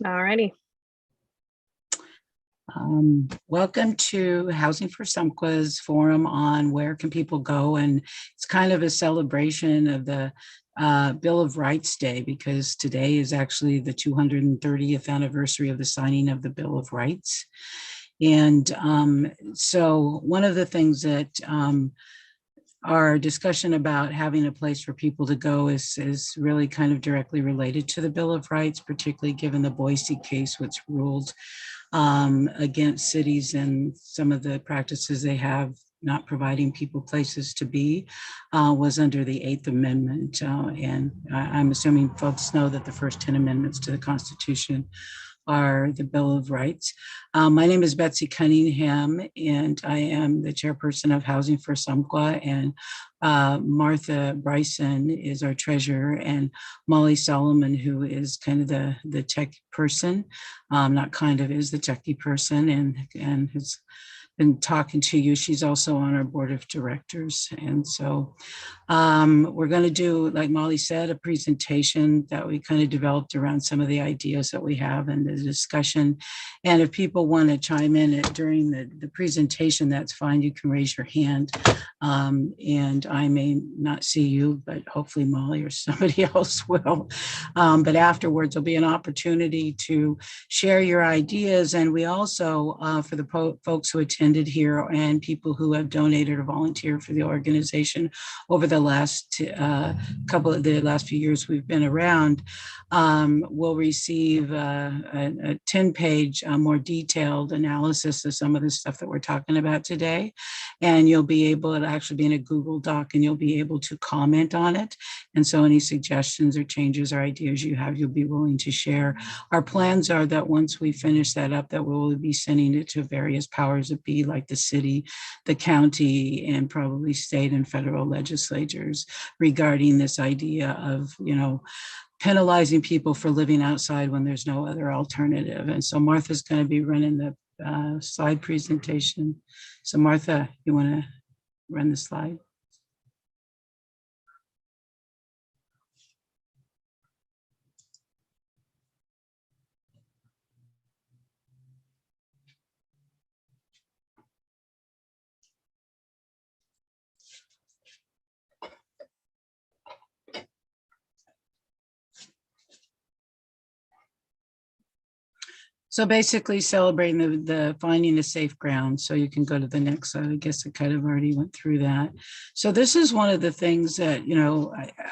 All righty. Welcome to Housing for Sumqua's forum on where can people go, and it's kind of a celebration of the Bill of Rights Day, because today is actually the 230th anniversary of the signing of the Bill of Rights. And so one of the things that our discussion about having a place for people to go is really kind of directly related to the Bill of Rights, particularly given the Boise case, which ruled against cities and some of the practices they have not providing people places to be, was under the 8th Amendment. And I'm assuming folks know that the first 10 amendments to the Constitution are the Bill of Rights. My name is Betsy Cunningham, and I am the chairperson of Housing for Sumqua, and Martha Bryson is our treasurer, and Molly Solomon, who is kind of the tech person, not kind of, is the techie person, and has been talking to you. She's also on our board of directors. And so we're going to do, like Molly said, a presentation that we kind of developed around some of the ideas that we have and the discussion. And if people want to chime in during the presentation, that's fine. You can raise your hand. And I may not see you, but hopefully Molly or somebody else will. But afterwards, there'll be an opportunity to share your ideas. And we also, for the folks who attended here and people who have donated or volunteered for the organization over the last few years we've been around, will receive a 10-page more detailed analysis of some of the stuff that we're talking about today. And you'll be able to actually be in a Google Doc, and you'll be able to comment on it. And so any suggestions or changes or ideas you have, you'll be willing to share. Our plans are that once we finish that up, that we'll be sending it to various powers that be, like the city, the county, and probably state and federal legislatures, regarding this idea of, penalizing people for living outside when there's no other alternative. And so Martha's going to be running the slide presentation. So Martha, you want to run the slide? So basically celebrating the finding a safe ground. So you can go to the next slide. I guess I kind of already went through that. So this is one of the things that,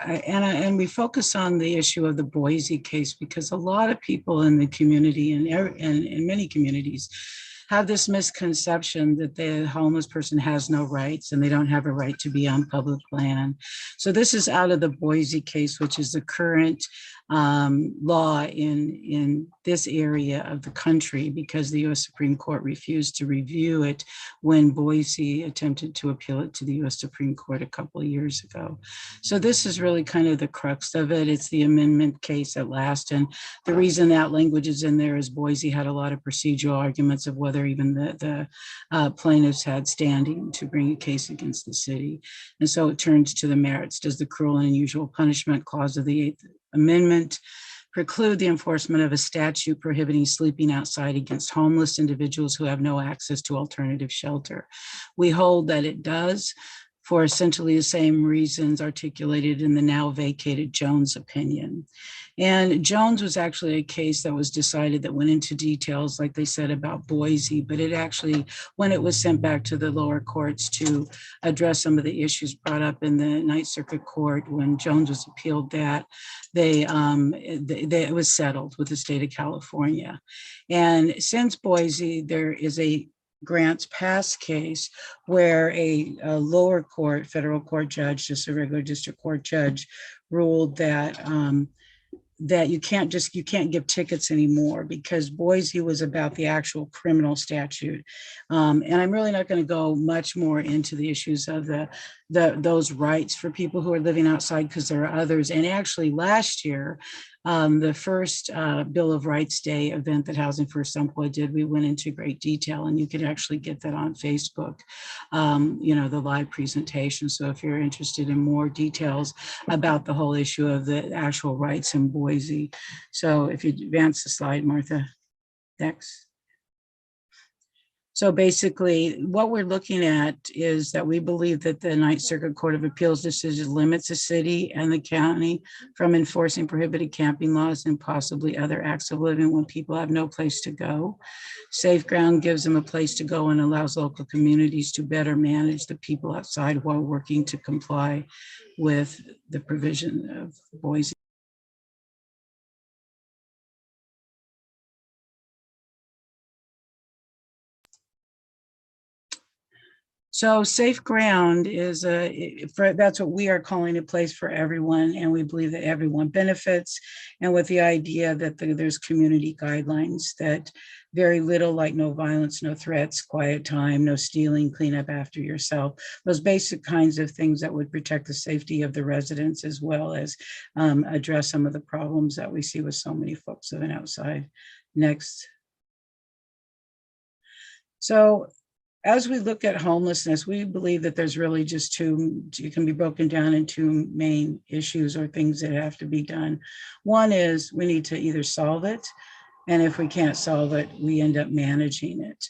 and we focus on the issue of the Boise case, because a lot of people in the community and in many communities have this misconception that the homeless person has no rights and they don't have a right to be on public land. So this is out of the Boise case, which is the current law in this area of the country, because the U.S. Supreme Court refused to review it when Boise attempted to appeal it to the U.S. Supreme Court a couple of years ago. So this is really kind of the crux of it. It's the amendment case at last. And the reason that language is in there is Boise had a lot of procedural arguments of whether even the plaintiffs had standing to bring a case against the city. And so it turns to the merits. Does the cruel and unusual punishment clause of the 8th Amendment preclude the enforcement of a statute prohibiting sleeping outside against homeless individuals who have no access to alternative shelter? We hold that it does, for essentially the same reasons articulated in the now vacated Jones opinion. And Jones was actually a case that was decided that went into details, like they said, about Boise, but it actually, when it was sent back to the lower courts to address some of the issues brought up in the Ninth Circuit Court, when Jones was appealed that, it was settled with the state of California. And since Boise, there is a Grants Pass case where a lower court, federal court judge, just a regular district court judge, ruled that that you can't give tickets anymore, because Boise was about the actual criminal statute. And I'm really not going to go much more into the issues of the those rights for people who are living outside, because there are others. And actually last year, the first Bill of Rights Day event that Housing First Umpqua did, we went into great detail, and you could actually get that on Facebook, the live presentation. So if you're interested in more details about the whole issue of the actual rights in Boise. So if you advance the slide, Martha, next. So basically, what we're looking at is that we believe that the Ninth Circuit Court of Appeals decision limits the city and the county from enforcing prohibited camping laws and possibly other acts of living when people have no place to go. Safe Ground gives them a place to go and allows local communities to better manage the people outside while working to comply with the provision of Boise. So Safe Ground is that's what we are calling a place for everyone, and we believe that everyone benefits, and with the idea that there's community guidelines that very little, like no violence, no threats, quiet time, no stealing, clean up after yourself, those basic kinds of things that would protect the safety of the residents, as well as address some of the problems that we see with so many folks living outside. Next. So as we look at homelessness, we believe that there's really just two, it can be broken down into main issues or things that have to be done. One is we need to either solve it, and if we can't solve it, we end up managing it,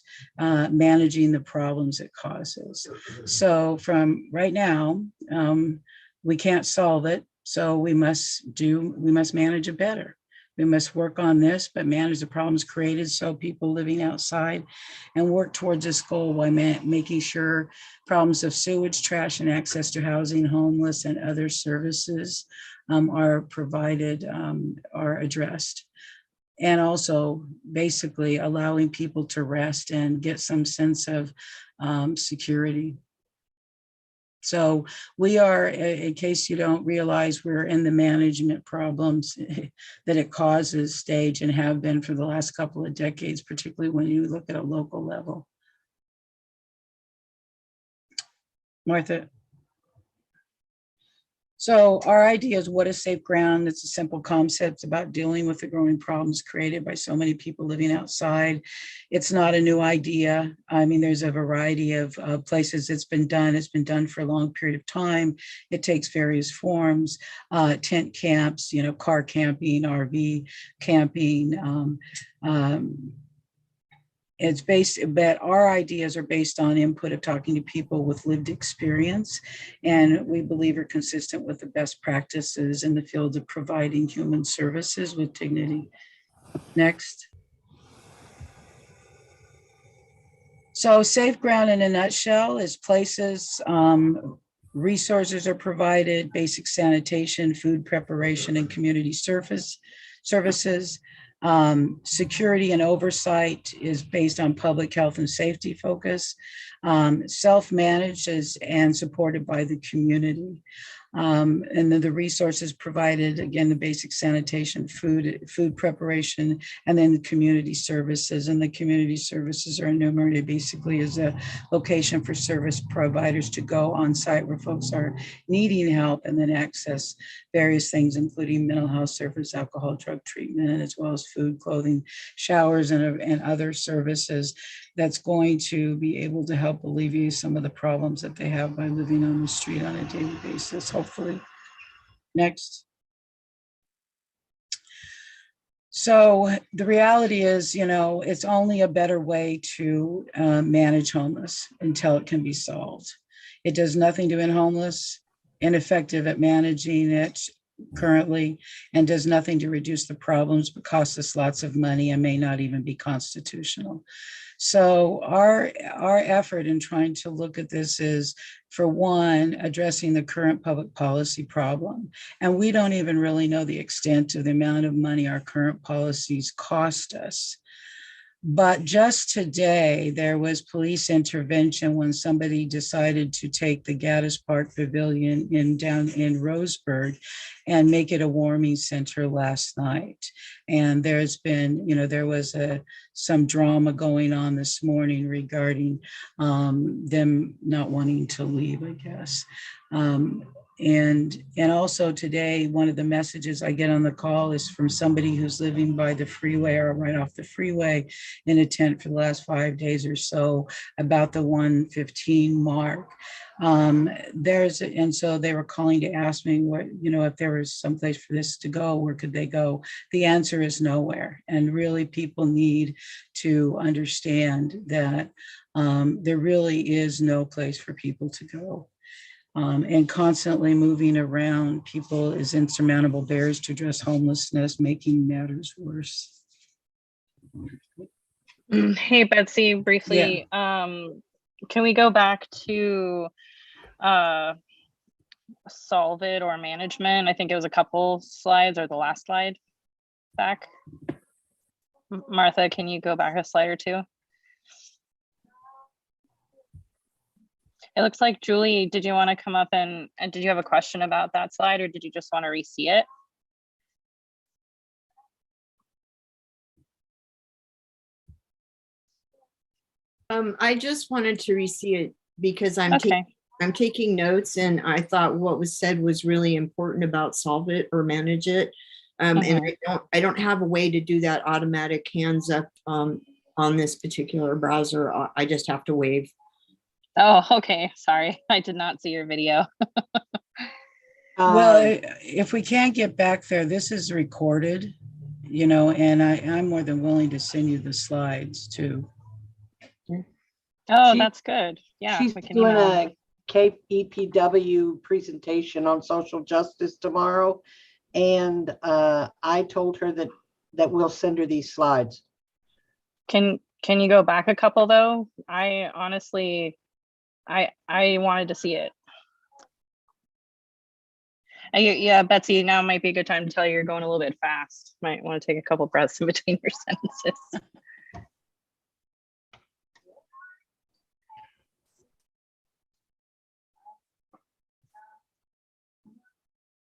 managing the problems it causes. So from right now, we can't solve it, so we must manage it better. We must work on this, but manage the problems created so people living outside, and work towards this goal by making sure problems of sewage, trash, and access to housing, homeless, and other services are provided, are addressed. And also basically allowing people to rest and get some sense of security. So we are, in case you don't realize, we're in the management problems that it causes stage and have been for the last couple of decades, particularly when you look at a local level. Martha. So our idea is, what is Safe Ground? It's a simple concept about dealing with the growing problems created by so many people living outside. It's not a new idea. I mean, there's a variety of places it's been done. It's been done for a long period of time. It takes various forms, tent camps, car camping, RV camping, it's based, but our ideas are based on input of talking to people with lived experience, and we believe are consistent with the best practices in the field of providing human services with dignity. Next. So Safe Ground in a nutshell is places, resources are provided, basic sanitation, food preparation, and community services. Security and oversight is based on public health and safety focus, self-managed and supported by the community. And then the resources provided, again, the basic sanitation, food preparation, and then the community services. And the community services are enumerated basically as a location for service providers to go on site where folks are needing help, and then access various things, including mental health service, alcohol, drug treatment, as well as food, clothing, showers, and other services that's going to be able to help alleviate some of the problems that they have by living on the street on a daily basis, hopefully. Next. So the reality is, it's only a better way to manage homeless until it can be solved. It does nothing to end homeless, ineffective at managing it currently, and does nothing to reduce the problems, but costs us lots of money and may not even be constitutional. So our effort in trying to look at this is, for one, addressing the current public policy problem. And we don't even really know the extent of the amount of money our current policies cost us. But just today, there was police intervention when somebody decided to take the Gaddis Park Pavilion down in Roseburg and make it a warming center last night. And there's been, there was a some drama going on this morning regarding them not wanting to leave, I guess. And also today, one of the messages I get on the call is from somebody who's living by the freeway or right off the freeway in a tent for the last 5 days or so, about the 1:15 mark. And so they were calling to ask me what, if there was someplace for this to go, where could they go? The answer is nowhere. And really, people need to understand that there really is no place for people to go. And constantly moving around people is insurmountable barriers to address homelessness, making matters worse. Hey, Betsy, briefly, can we go back to solve it or management? I think it was a couple slides, or the last slide back. Martha, can you go back a slide or two? It looks like Julie, did you want to come up and did you have a question about that slide, or did you just want to re-see it? I just wanted to re-see it because I'm taking notes, and I thought what was said was really important about solve it or manage it. And I don't have a way to do that automatic hands up on this particular browser. I just have to wave. Oh, okay. Sorry, I did not see your video. Well, if we can't get back there, this is recorded, and I'm more than willing to send you the slides too. Oh, that's good. Yeah, she's we can doing email. a KEPW presentation on social justice tomorrow, and I told her that we'll send her these slides. Can you go back a couple though? I honestly, I wanted to see it. Yeah, Betsy, now might be a good time to tell you you're going a little bit fast. Might want to take a couple breaths in between your sentences.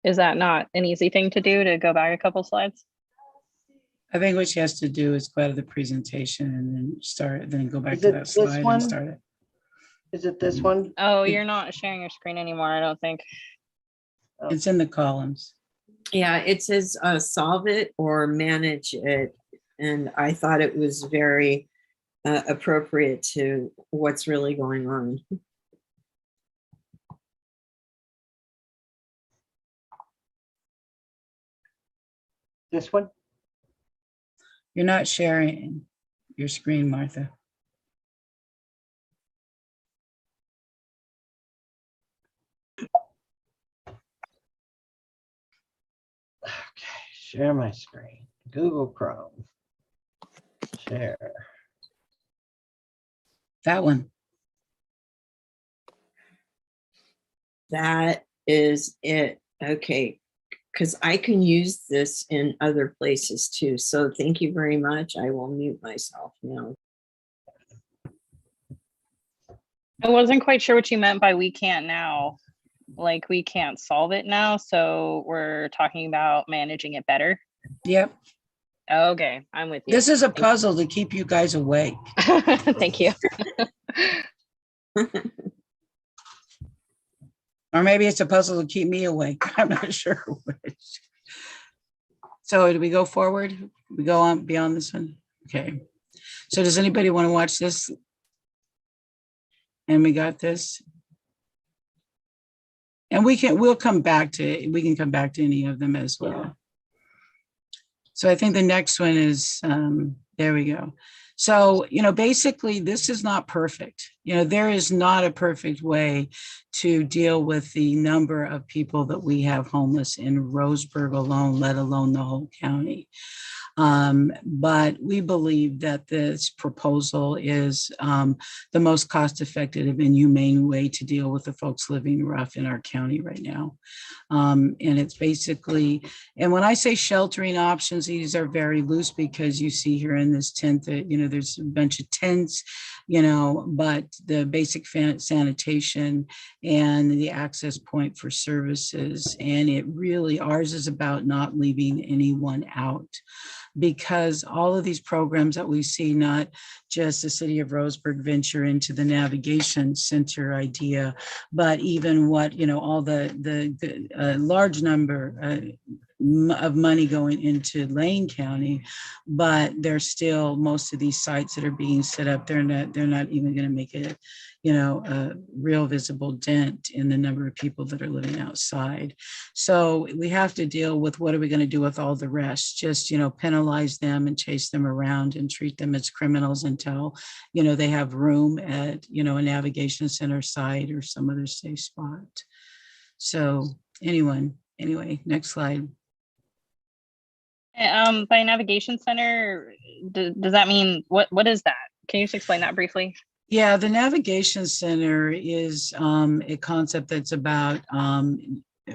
Is that not an easy thing to do, to go back a couple slides? I think what she has to do is go out of the presentation and then go back to that slide and start it. Is it this one? Oh, you're not sharing your screen anymore, I don't think. It's in the columns. Yeah, it says solve it or manage it. And I thought it was very appropriate to what's really going on. This one? You're not sharing your screen, Martha. Okay, share my screen. Google Chrome. Share. That one. That is it. Okay, because I can use this in other places too. So thank you very much. I will mute myself now. I wasn't quite sure what you meant by we can't now. Like, we can't solve it now, so we're talking about managing it better. Yep. Okay, I'm with you. This is a puzzle to keep you guys awake. Thank you. Or maybe it's a puzzle to keep me awake. I'm not sure which. So do we go forward? We go on beyond this one? Okay. So does anybody want to watch this? And we got this. And we can come back to any of them as well. Yeah. So I think the next one is, there we go. So, basically this is not perfect. There is not a perfect way to deal with the number of people that we have homeless in Roseburg alone, let alone the whole county. But we believe that this proposal is the most cost-effective and humane way to deal with the folks living rough in our county right now. And it's basically, and when I say sheltering options, these are very loose, because you see here in this tent that, there's a bunch of tents, but the basic sanitation and the access point for services. And it really, ours is about not leaving anyone out. because all of these programs that we see, not just the city of Roseburg venture into the navigation center idea, but even what, all the large number of money going into Lane County, but there's still most of these sites that are being set up. They're not even going to make it, a real visible dent in the number of people that are living outside. So we have to deal with what are we going to do with all the rest? Just, penalize them and chase them around and treat them as criminals until, they have room at, a navigation center site or some other safe spot. So anyway, next slide. By navigation center, does that mean what is that? Can you just explain that briefly? Yeah, the navigation center is a concept that's about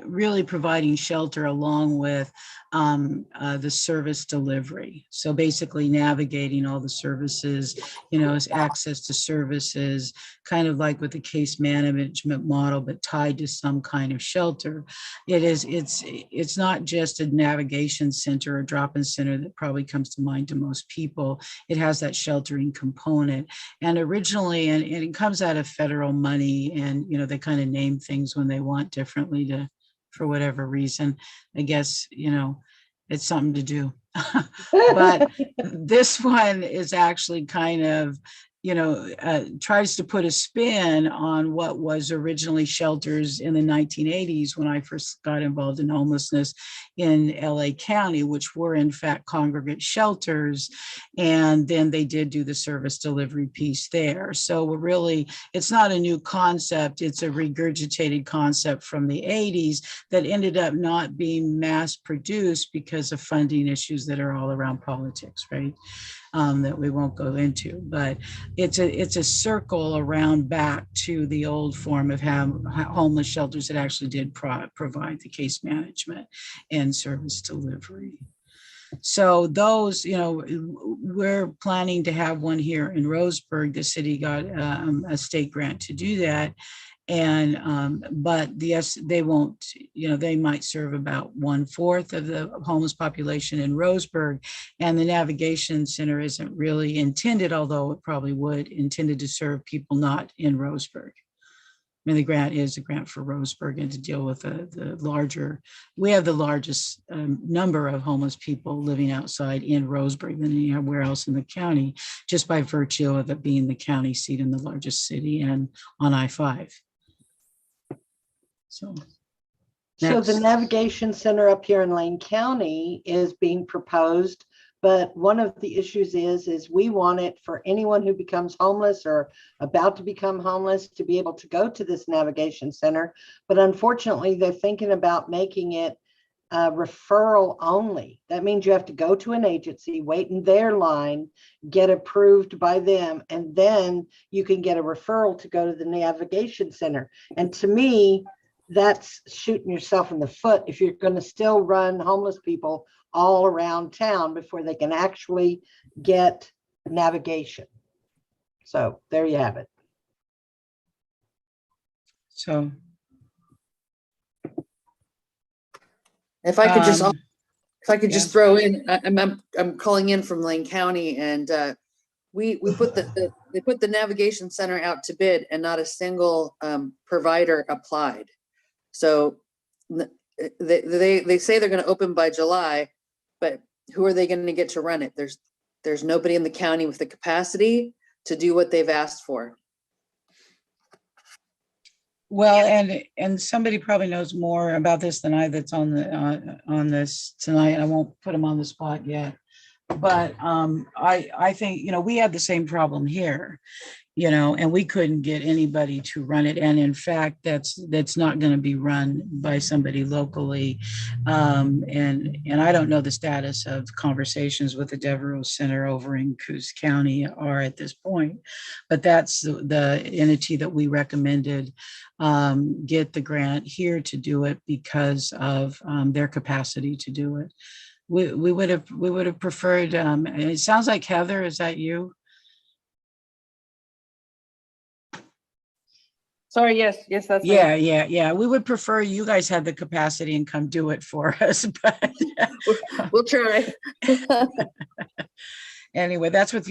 really providing shelter along with the service delivery. So basically navigating all the services, as access to services, kind of like with the case management model, but tied to some kind of shelter. It's not just a navigation center or drop-in center that probably comes to mind to most people. It has that sheltering component. And originally, and it comes out of federal money, and they kind of name things when they want differently for whatever reason. I guess, it's something to do. But this one is actually kind of, tries to put a spin on what was originally shelters in the 1980s when I first got involved in homelessness in LA County, which were in fact congregate shelters. And then they did do the service delivery piece there. So it's not a new concept. It's a regurgitated concept from the 80s that ended up not being mass produced because of funding issues that are all around politics, right? That we won't go into, but it's a circle around back to the old form of homeless shelters that actually did provide the case management and service delivery. So those, we're planning to have one here in Roseburg. The city got a state grant to do that. And but they won't, they might serve about 1/4 of the homeless population in Roseburg, and the navigation center isn't really intended, although it probably intended to serve people not in Roseburg. I mean, the grant is a grant for Roseburg and to deal with we have the largest number of homeless people living outside in Roseburg than anywhere else in the county, just by virtue of it being the county seat in the largest city and on I-5. So the navigation center up here in Lane County is being proposed, but one of the issues is we want it for anyone who becomes homeless or about to become homeless to be able to go to this navigation center. But unfortunately, they're thinking about making it referral only. That means you have to go to an agency, wait in their line, get approved by them, and then you can get a referral to go to the navigation center. And to me, that's shooting yourself in the foot if you're going to still run homeless people all around town before they can actually get navigation. So there you have it. So if I could just throw in, I'm calling in from Lane County, and we put they put the navigation center out to bid, and not a single provider applied. So they say they're going to open by July, but who are they going to get to run it? There's nobody in the county with the capacity to do what they've asked for. Well, and somebody probably knows more about this than I that's on this tonight. I won't put them on the spot yet, but I think, we had the same problem here. And we couldn't get anybody to run it. And in fact, that's not going to be run by somebody locally. And I don't know the status of conversations with the Devereaux Center over in Coos County are at this point, but that's the entity that we recommended get the grant here to do it because of their capacity to do it. We would have preferred, it sounds like Heather, is that you? Sorry, yes, that's fine. Yeah. We would prefer you guys had the capacity and come do it for us, but We'll try. anyway, that's what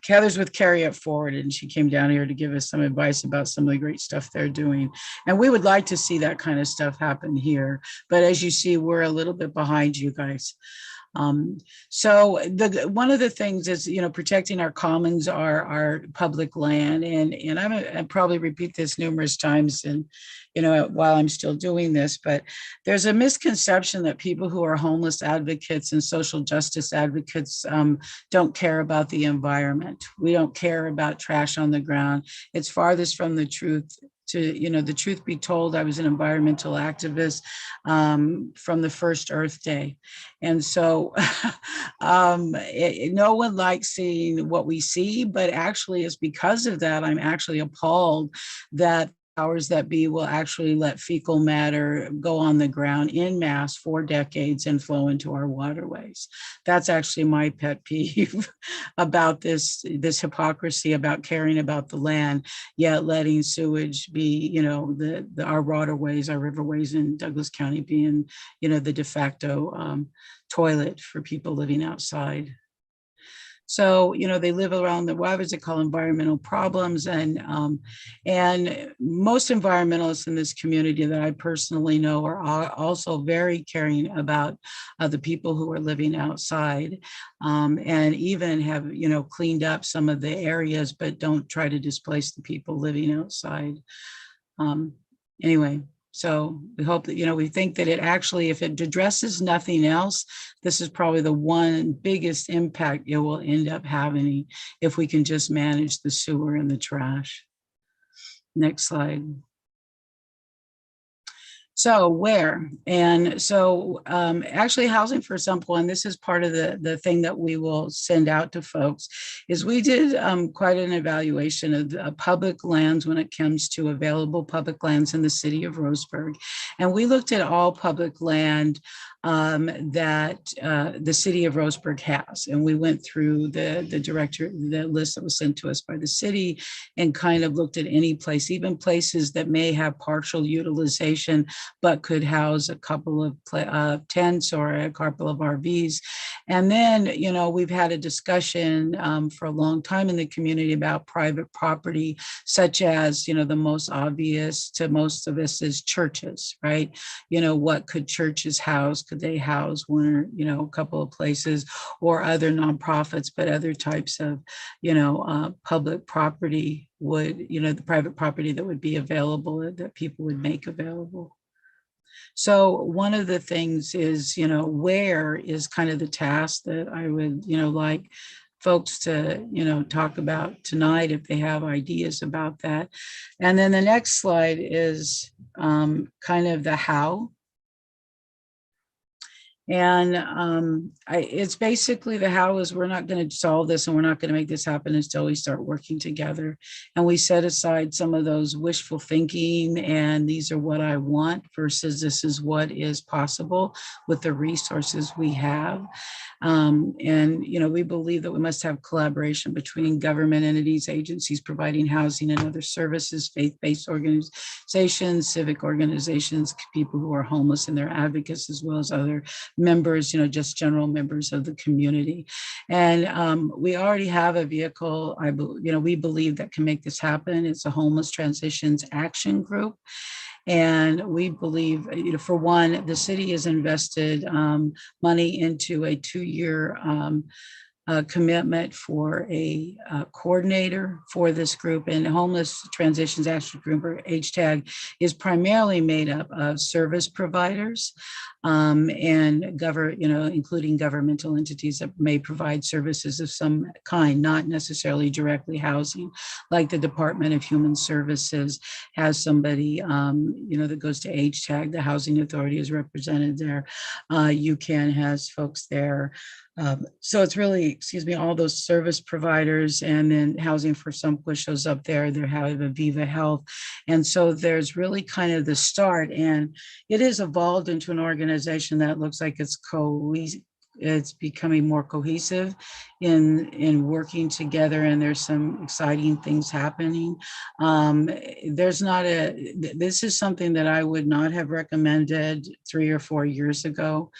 Heather's with Carry It Forward, and she came down here to give us some advice about some of the great stuff they're doing. And we would like to see that kind of stuff happen here. But as you see, we're a little bit behind you guys. So one of the things is, protecting our commons, our public land. And I probably repeat this numerous times and, while I'm still doing this, but there's a misconception that people who are homeless advocates and social justice advocates don't care about the environment. We don't care about trash on the ground. It's farthest from the truth. The truth be told, I was an environmental activist from the first Earth Day. And so no one likes seeing what we see, but actually it's because of that, I'm actually appalled that powers that be will actually let fecal matter go on the ground en masse for decades and flow into our waterways. That's actually my pet peeve about this hypocrisy about caring about the land, yet letting sewage be, our waterways, our riverways in Douglas County being, the de facto toilet for people living outside. So, they live around the, what is it called, environmental problems. And most environmentalists in this community that I personally know are also very caring about the people who are living outside, and even have, cleaned up some of the areas, but don't try to displace the people living outside. Anyway. So we hope that, we think that it actually, if it addresses nothing else, this is probably the one biggest impact it will end up having if we can just manage the sewer and the trash. Next slide. So where? And so actually Housing for Simple, and this is part of the thing that we will send out to folks, is we did quite an evaluation of public lands when it comes to available public lands in the city of Roseburg. And we looked at all public land that the city of Roseburg has. And we went through the list that was sent to us by the city and kind of looked at any place, even places that may have partial utilization, but could house a couple of tents or a couple of RVs. And then, we've had a discussion for a long time in the community about private property, such as, the most obvious to most of us is churches, right? What could churches house? Could they house one or, a couple of places, or other nonprofits, but other types of, public property would, the private property that would be available that people would make available. So one of the things is, where is kind of the task that I would, like folks to, talk about tonight if they have ideas about that. And then the next slide is kind of the how. And it's basically the how is we're not going to solve this and we're not going to make this happen until we start working together. And we set aside some of those wishful thinking and these are what I want versus this is what is possible with the resources we have. And, we believe that we must have collaboration between government entities, agencies providing housing and other services, faith-based organizations, civic organizations, people who are homeless and their advocates, as well as other members, just general members of the community. And we already have a vehicle, we believe that can make this happen. It's a Homeless Transitions Action Group. And we believe, for one, the city has invested money into a 2-year commitment for a coordinator for this group. And Homeless Transitions Action Group, or HTAG, is primarily made up of service providers and including governmental entities that may provide services of some kind, not necessarily directly housing, like the Department of Human Services has somebody, that goes to HTAG. The Housing Authority is represented there. UCAN has folks there. So it's really, all those service providers, and then Housing for Simple shows up there. They have Aviva Health. And so there's really kind of the start, and it has evolved into an organization that looks like it's it's becoming more cohesive in working together, and there's some exciting things happening. There's not this is something that I would not have recommended 3 or 4 years ago,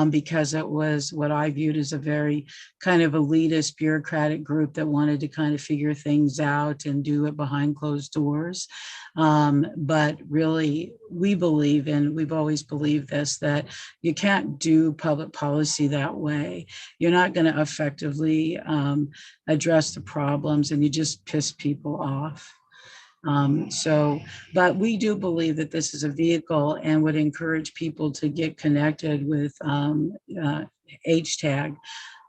because it was what I viewed as a very kind of elitist bureaucratic group that wanted to kind of figure things out and do it behind closed doors. But really, we believe, and we've always believed this, that you can't do public policy that way. You're not going to effectively address the problems, and you just piss people off. But we do believe that this is a vehicle and would encourage people to get connected with HTAG.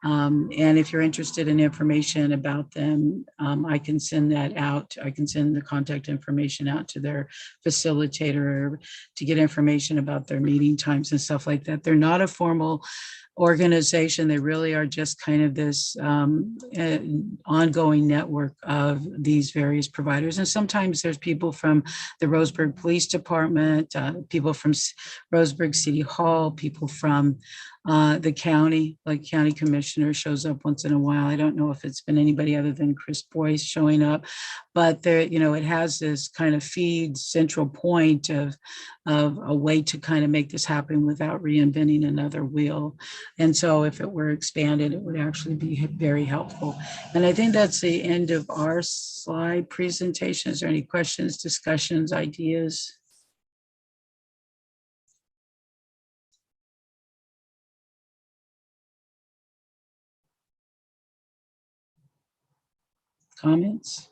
And if you're interested in information about them, I can send that out. I can send the contact information out to their facilitator to get information about their meeting times and stuff like that. They're not a formal organization. They really are just kind of this ongoing network of these various providers. And sometimes there's people from the Roseburg Police Department, people from Roseburg City Hall, people from the county, like county commissioner shows up once in a while. I don't know if it's been anybody other than Chris Boyce showing up, but there, it has this kind of feed central point of a way to kind of make this happen without reinventing another wheel. And so if it were expanded, it would actually be very helpful. And I think that's the end of our slide presentation. Is there any questions, discussions, ideas? Comments?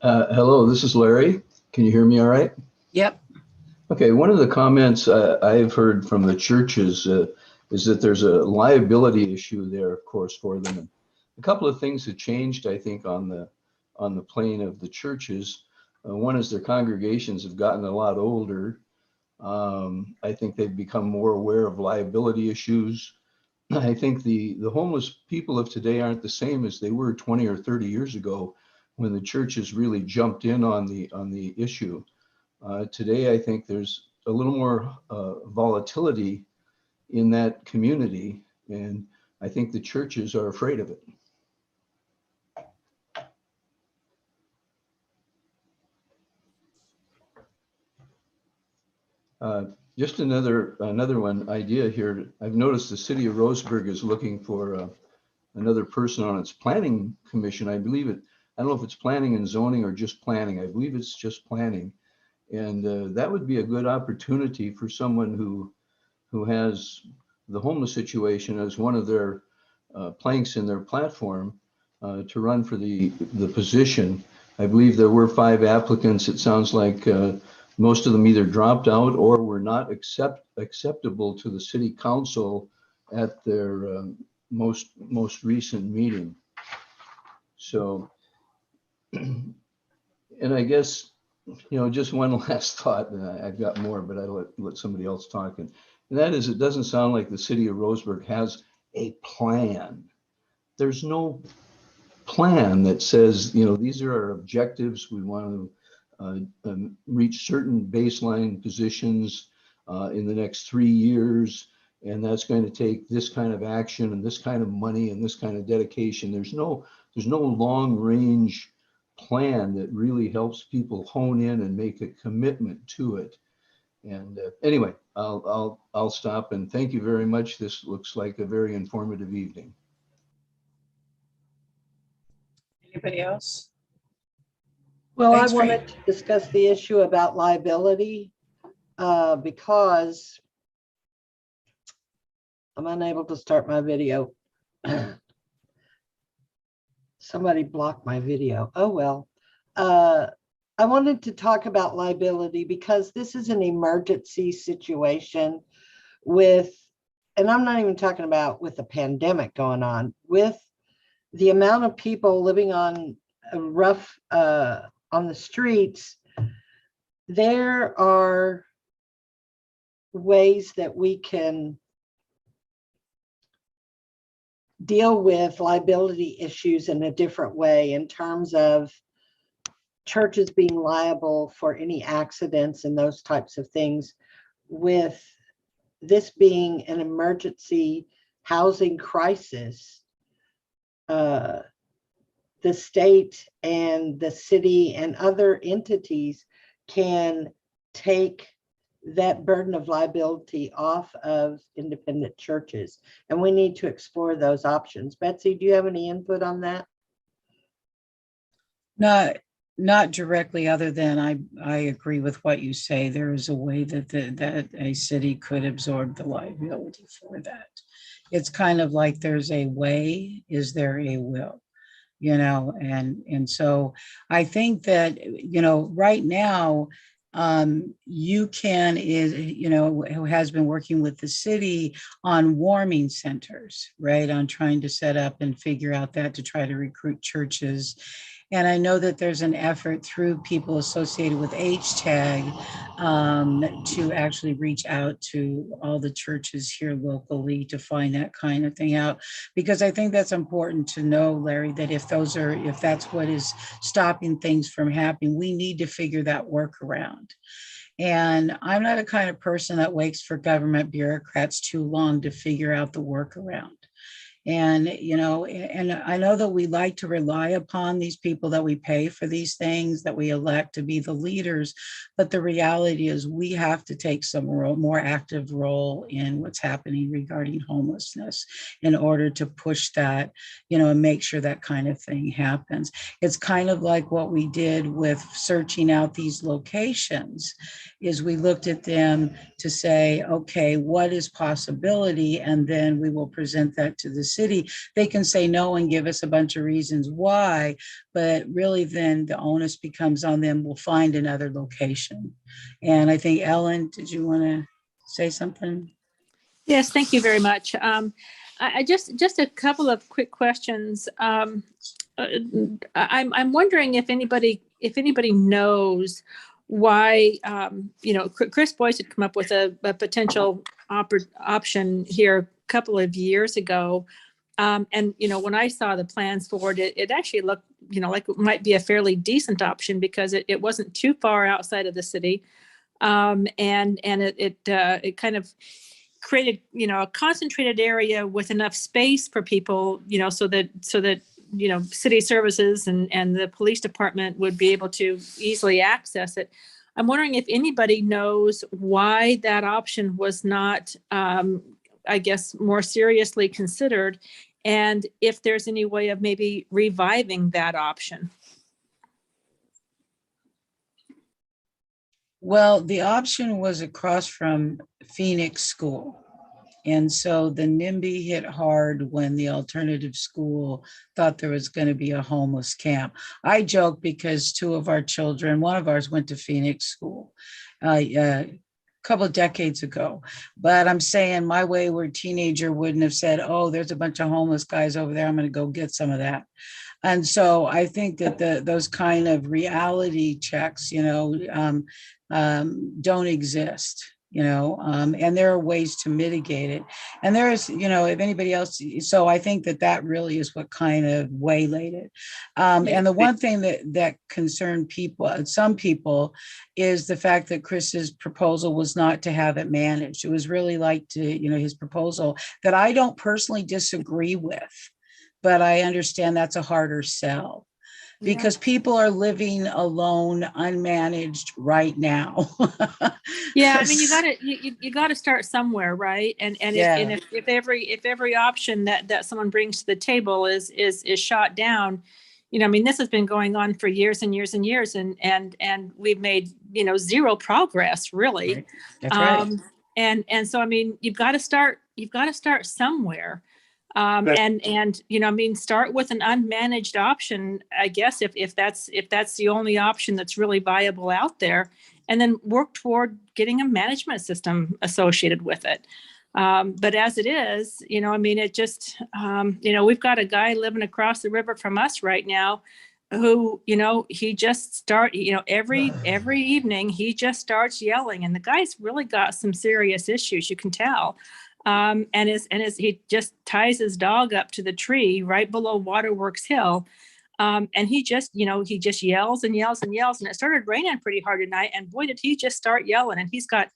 Hello, this is Larry. Can you hear me all right? Yep. Okay, one of the comments I've heard from the churches is that there's a liability issue there, of course, for them. And a couple of things have changed, I think, on the plane of the churches. One is their congregations have gotten a lot older. I think they've become more aware of liability issues. I think the homeless people of today aren't the same as they were 20 or 30 years ago, when the churches really jumped in on the issue. Today, I think there's a little more volatility in that community, and I think the churches are afraid of it. Just another one idea here. I've noticed the city of Roseburg is looking for another person on its planning commission. I don't know if it's planning and zoning or just planning. I believe it's just planning. And that would be a good opportunity for someone who has the homeless situation as one of their planks in their platform to run for the position. I believe there were 5 applicants. It sounds like most of them either dropped out or were not acceptable to the city council at their most recent meeting. So, and I guess, just one last thought, and I've got more, but I'll let somebody else talk. And that is, it doesn't sound like the city of Roseburg has a plan. There's no plan that says, these are our objectives. We want to reach certain baseline positions in the next 3 years. And that's going to take this kind of action and this kind of money and this kind of dedication. There's no long range plan that really helps people hone in and make a commitment to it. And anyway, I'll stop, and thank you very much. This looks like a very informative evening. Anybody else? Well, Thanks I wanted to discuss the issue about liability because I'm unable to start my video. Somebody blocked my video. Oh, well. I wanted to talk about liability because this is an emergency situation and I'm not even talking about with the pandemic going on, with the amount of people living on on the streets. There are ways that we can deal with liability issues in a different way, in terms of churches being liable for any accidents and those types of things. With this being an emergency housing crisis, the state and the city and other entities can take that burden of liability off of independent churches. And we need to explore those options. Betsy, do you have any input on that? Not directly, other than I agree with what you say. There is a way that a city could absorb the liability for that. It's kind of like there's a way, is there a will? And so I think that, right now, who has been working with the city on warming centers, right? On trying to set up and figure out that to try to recruit churches. And I know that there's an effort through people associated with HTAG to actually reach out to all the churches here locally to find that kind of thing out. Because I think that's important to know, Larry, that if that's what is stopping things from happening, we need to figure that workaround. And I'm not a kind of person that waits for government bureaucrats too long to figure out the workaround. And, and I know that we like to rely upon these people that we pay for these things, that we elect to be the leaders. But the reality is we have to take some more active role in what's happening regarding homelessness in order to push that, and make sure that kind of thing happens. It's kind of like what we did with searching out these locations, is we looked at them to say, okay, what is possibility? And then we will present that to the city. They can say no and give us a bunch of reasons why, but really then the onus becomes on them. We'll find another location. And I think, Ellen, did you want to say something? Yes, thank you very much. I just a couple of quick questions. I'm wondering if anybody knows why, Chris Boyce had come up with a potential option here a couple of years ago. And, when I saw the plans for it, it actually looked, like it might be a fairly decent option because it wasn't too far outside of the city. And it kind of created, a concentrated area with enough space for people, so that city services and the police department would be able to easily access it. I'm wondering if anybody knows why that option was not, I guess, more seriously considered, and if there's any way of maybe reviving that option. Well, the option was across from Phoenix School. And so the NIMBY hit hard when the alternative school thought there was going to be a homeless camp. I joke because two of our children, one of ours went to Phoenix School a couple of decades ago. But I'm saying my wayward teenager wouldn't have said, oh, there's a bunch of homeless guys over there, I'm going to go get some of that. And so I think that those kind of reality checks, don't exist. And there are ways to mitigate it. And there is, if anybody else, so I think that really is what kind of waylaid it. And the one thing that concerned some people, is the fact that Chris's proposal was not to have it managed. It was really his proposal that I don't personally disagree with, but I understand that's a harder sell. Because people are living alone, unmanaged right now. Yeah, I mean, you gotta start somewhere, right? And if every option that someone brings to the table is shot down, this has been going on for years and years and years, and we've made zero progress, really. Right. That's right. And so you've got to start somewhere. Start with an unmanaged option, I guess, if that's the only option that's really viable out there, and then work toward getting a management system associated with it. But as it is, it just, we've got a guy living across the river from us right now who, he just every evening he just starts yelling, and the guy's really got some serious issues, you can tell. He just ties his dog up to the tree right below Waterworks Hill. And he just, he just yells and yells and yells. And it started raining pretty hard tonight. And boy, did he just start yelling. And he's got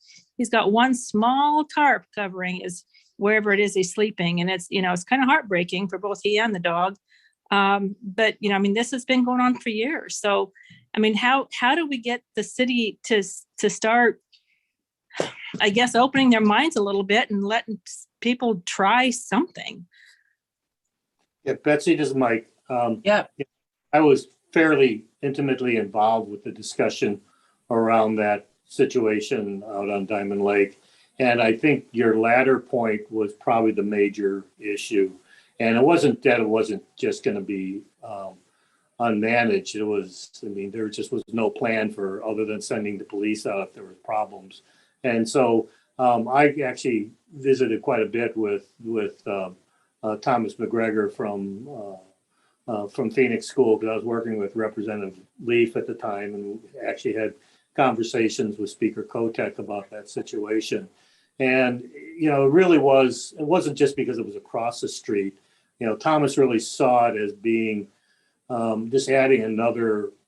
one small tarp covering is wherever it is he's sleeping. And it's, it's kind of heartbreaking for both he and the dog. But, this has been going on for years. So, how do we get the city to start, I guess, opening their minds a little bit and letting people try something? Yeah, Betsy, this is Mike. Yeah. I was fairly intimately involved with the discussion around that situation out on Diamond Lake. And I think your latter point was probably the major issue. And it wasn't just going to be unmanaged. It was, there just was no plan for other than sending the police out if there were problems. And so I actually visited quite a bit with Thomas McGregor from Phoenix School, because I was working with Representative Leaf at the time, and actually had conversations with Speaker Kotek about that situation. And, it wasn't just because it was across the street. Thomas really saw it as being just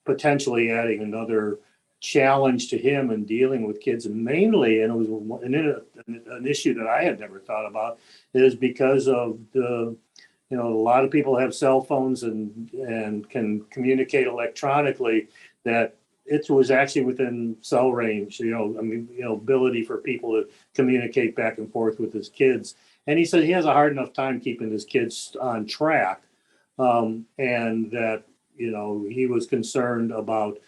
potentially adding another challenge to him in dealing with kids. And mainly, and it was an issue that I had never thought about, is because of a lot of people have cell phones and can communicate electronically, that it was actually within cell range, ability for people to communicate back and forth with his kids. And he said he has a hard enough time keeping his kids on track. And that, he was concerned about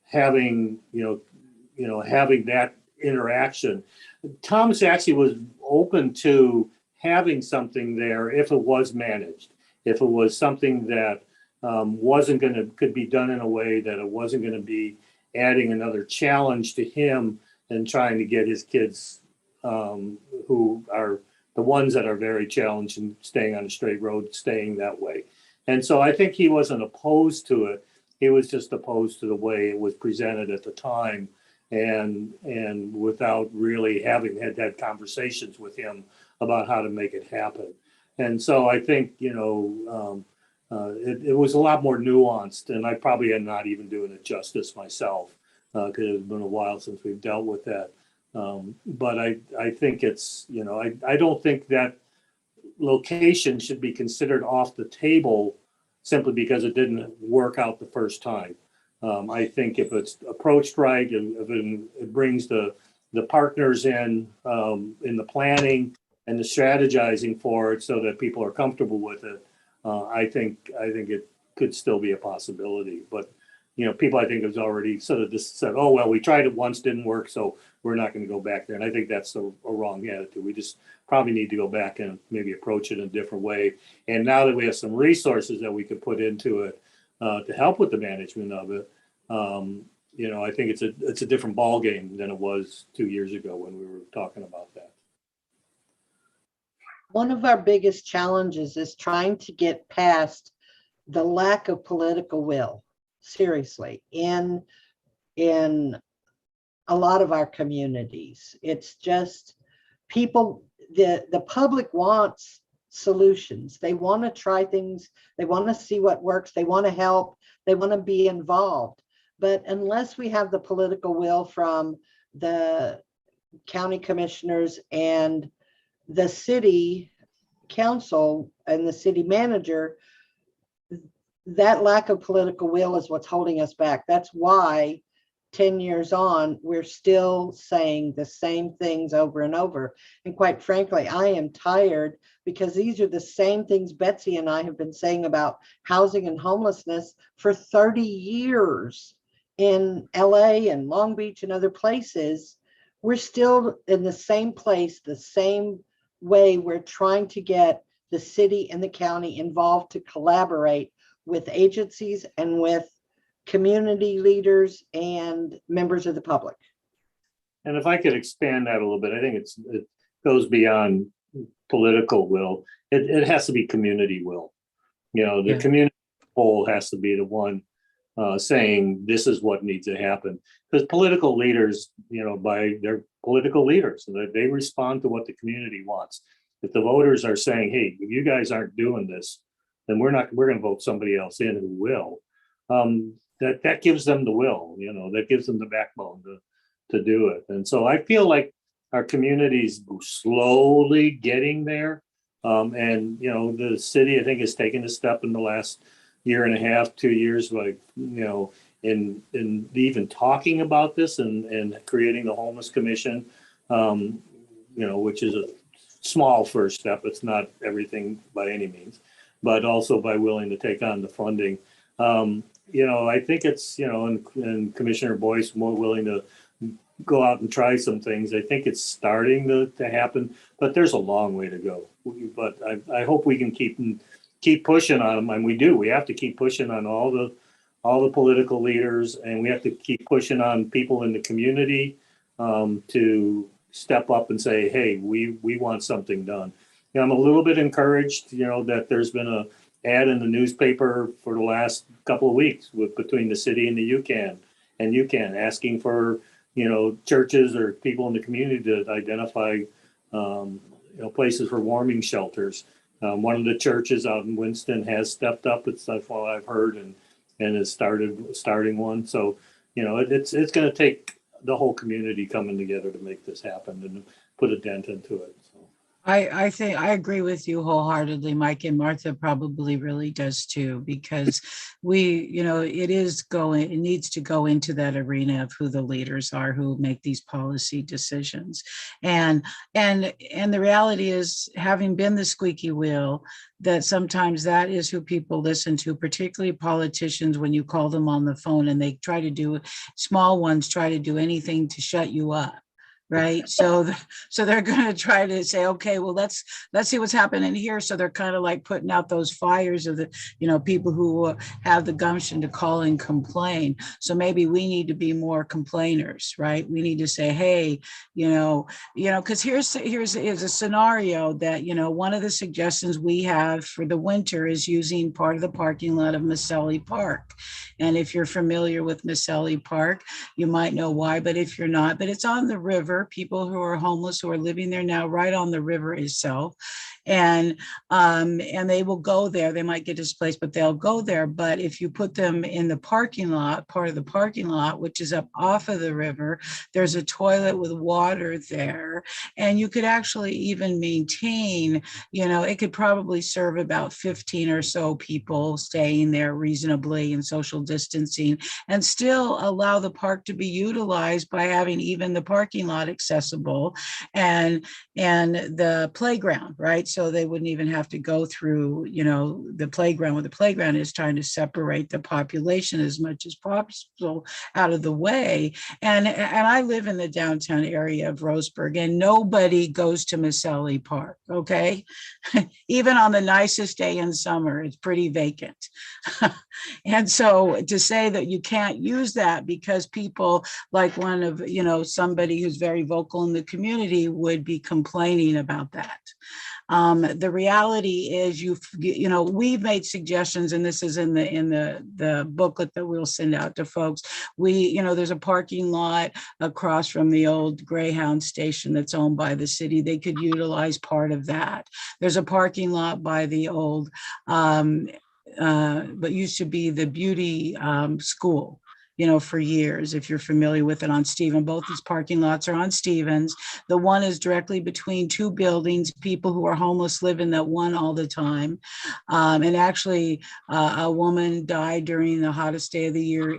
having that interaction. Thomas actually was open to having something there if it was managed, if it was something that could be done in a way that it wasn't going to be adding another challenge to him and trying to get his kids, who are the ones that are very challenged and staying on a straight road, staying that way. And so I think he wasn't opposed to it. He was just opposed to the way it was presented at the time, and without really having had conversations with him about how to make it happen. And so I think, it was a lot more nuanced, and I probably am not even doing it justice myself, because it's been a while since we've dealt with that. But I think it's, I don't think that location should be considered off the table simply because it didn't work out the first time. I think if it's approached right, and if it brings the partners in the planning and the strategizing for it so that people are comfortable with it, I think it could still be a possibility. But people, I think, has already sort of just said, oh, well, we tried it once, didn't work, so we're not going to go back there. And I think that's a wrong attitude. We just probably need to go back and maybe approach it in a different way. And now that we have some resources that we could put into it to help with the management of it, I think it's a different ballgame than it was 2 years ago when we were talking about that. One of our biggest challenges is trying to get past the lack of political will, seriously, in a lot of our communities. It's just people, the public wants solutions. They want to try things. They want to see what works. They want to help. They want to be involved. But unless we have the political will from the county commissioners and the city council and the city manager, that lack of political will is what's holding us back. That's why 10 years on, we're still saying the same things over and over. And quite frankly, I am tired, because these are the same things Betsy and I have been saying about housing and homelessness for 30 years in LA and Long Beach and other places. We're still in the same place, the same way. We're trying to get the city and the county involved to collaborate with agencies and with community leaders and members of the public. And if I could expand that a little bit, I think it goes beyond political will. It has to be community will. The community whole has to be the one saying this is what needs to happen. Because political leaders, they're political leaders, so they respond to what the community wants. If the voters are saying, hey, if you guys aren't doing this, then we're going to vote somebody else in who will. That gives them the will, that gives them the backbone to do it. And so I feel like our community's slowly getting there. And, the city, I think, has taken a step in the last year and a half, 2 years, like, in even talking about this and creating the homeless commission, which is a small first step. It's not everything by any means, but also by willing to take on the funding. I think it's, and Commissioner Boyce more willing to go out and try some things. I think it's starting to happen, but there's a long way to go. But I hope we can keep pushing on them, and we do. We have to keep pushing on all the political leaders, and we have to keep pushing on people in the community to step up and say, hey, we want something done. I'm a little bit encouraged, that there's been a ad in the newspaper for the last couple of weeks between the city and the UCAN asking for, churches or people in the community to identify, places for warming shelters. One of the churches out in Winston has stepped up. It's what I've heard and has starting one. So, it's going to take the whole community coming together to make this happen and put a dent into it. So. I think I agree with you wholeheartedly, Mike, and Martha probably really does too, because it needs to go into that arena of who the leaders are who make these policy decisions. And the reality is, having been the squeaky wheel, that sometimes that is who people listen to, particularly politicians, when you call them on the phone and they small ones try to do anything to shut you up. Right. So they're going to try to say, okay, well, let's see what's happening here. So they're kind of like putting out those fires of the, people who have the gumption to call and complain. So maybe we need to be more complainers, right? We need to say, hey, because here's a scenario that, one of the suggestions we have for the winter is using part of the parking lot of Maselli Park. And if you're familiar with Maselli Park, you might know why, but if you're not, but it's on the river. People who are homeless who are living there now, right on the river itself, and they will go there. They might get displaced, but they'll go there. But if you put them in the parking lot, part of the parking lot, which is up off of the river, there's a toilet with water there, and you could actually even maintain, it could probably serve about 15 or so people staying there reasonably and social distancing, and still allow the park to be utilized by having even the parking lot accessible and the playground, right? So they wouldn't even have to go through, the playground, where the playground is, trying to separate the population as much as possible out of the way. And I live in the downtown area of Roseburg, and nobody goes to Maselli Park, okay? Even on the nicest day in summer, it's pretty vacant. And so to say that you can't use that because people, like one of, somebody who's very vocal in the community would be complaining about that. The reality is, we've made suggestions, and this is in the booklet that we'll send out to folks. There's a parking lot across from the old Greyhound station that's owned by the city. They could utilize part of that. There's a parking lot by the old, but used to be the beauty school, for years, if you're familiar with it, on Stephen. Both these parking lots are on Stevens. The one is directly between two buildings. People who are homeless live in that one all the time. And actually, a woman died during the hottest day of the year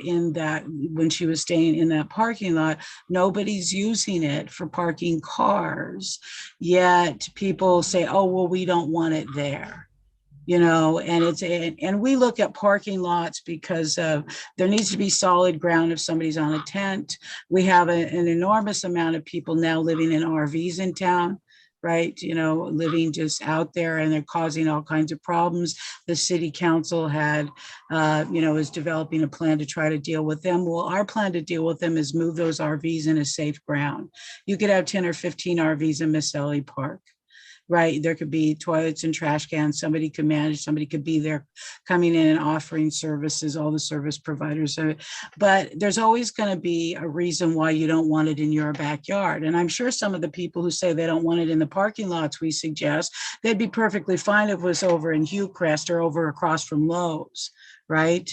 when she was staying in that parking lot. Nobody's using it for parking cars, yet people say, oh, well, we don't want it there. And we look at parking lots because there needs to be solid ground if somebody's on a tent. We have an enormous amount of people now living in RVs in town, right? Living just out there, and they're causing all kinds of problems. The city council is developing a plan to try to deal with them. Well, our plan to deal with them is move those RVs in a safe ground. You could have 10 or 15 RVs in Maselli Park. right? There could be toilets and trash cans. Somebody could manage, somebody could be there coming in and offering services, all the service providers. But there's always going to be a reason why you don't want it in your backyard. And I'm sure some of the people who say they don't want it in the parking lots we suggest, they'd be perfectly fine if it was over in Hillcrest or over across from Lowe's, right?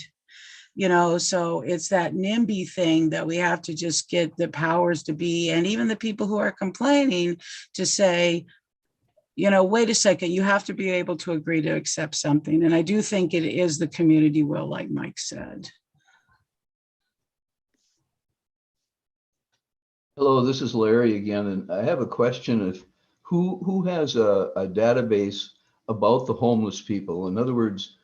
You know, so it's that NIMBY thing that we have to just get the powers to be, and even the people who are complaining, to say, you know, wait a second, you have to be able to agree to accept something. And I do think it is the community will, like Mike said. Hello, this is Larry again, and I have a question of who has a database about the homeless people? In other words,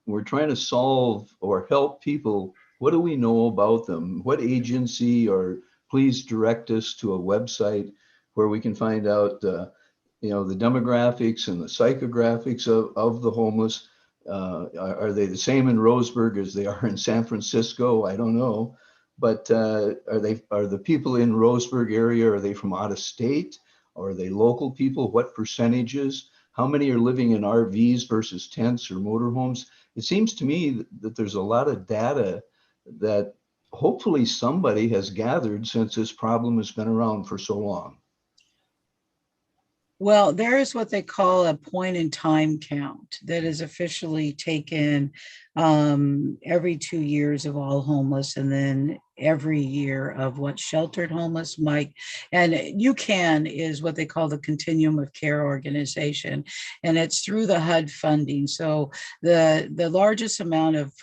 we're trying to solve or help people. What do we know about them? What agency, or please direct us to a website where we can find out, you know, the demographics and the psychographics of the homeless. Are they the same in Roseburg as they are in San Francisco? I don't know. But are the people in Roseburg area, are they from out of state? Or are they local people? What percentages? How many are living in RVs versus tents or motorhomes? It seems to me that there's a lot of data that hopefully somebody has gathered since this problem has been around for so long. Well, there is what they call a point in time count that is officially taken every 2 years of all homeless, and then every year of what sheltered homeless might. And UCAN is what they call the Continuum of Care organization, and it's through the HUD funding. So the largest amount of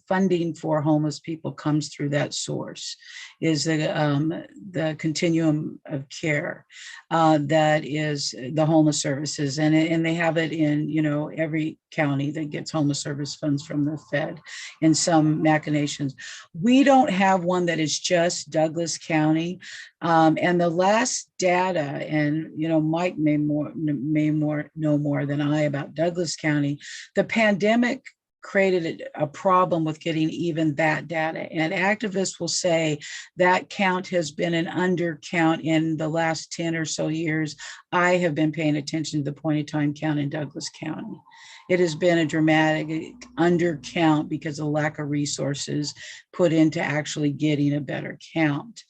funding for homeless people comes through that source, is the Continuum of Care. That is the homeless services, and they have it in, you know, every county that gets homeless service funds from the Fed in some machinations. We don't have one that is just Douglas County. And the last data, and, you know, Mike may know more than I about Douglas County, the pandemic created a problem with getting even that data. And activists will say that count has been an undercount in the last 10 or so years. I have been paying attention to the point in time count in Douglas County. It has been a dramatic undercount because of lack of resources put into actually getting a better count.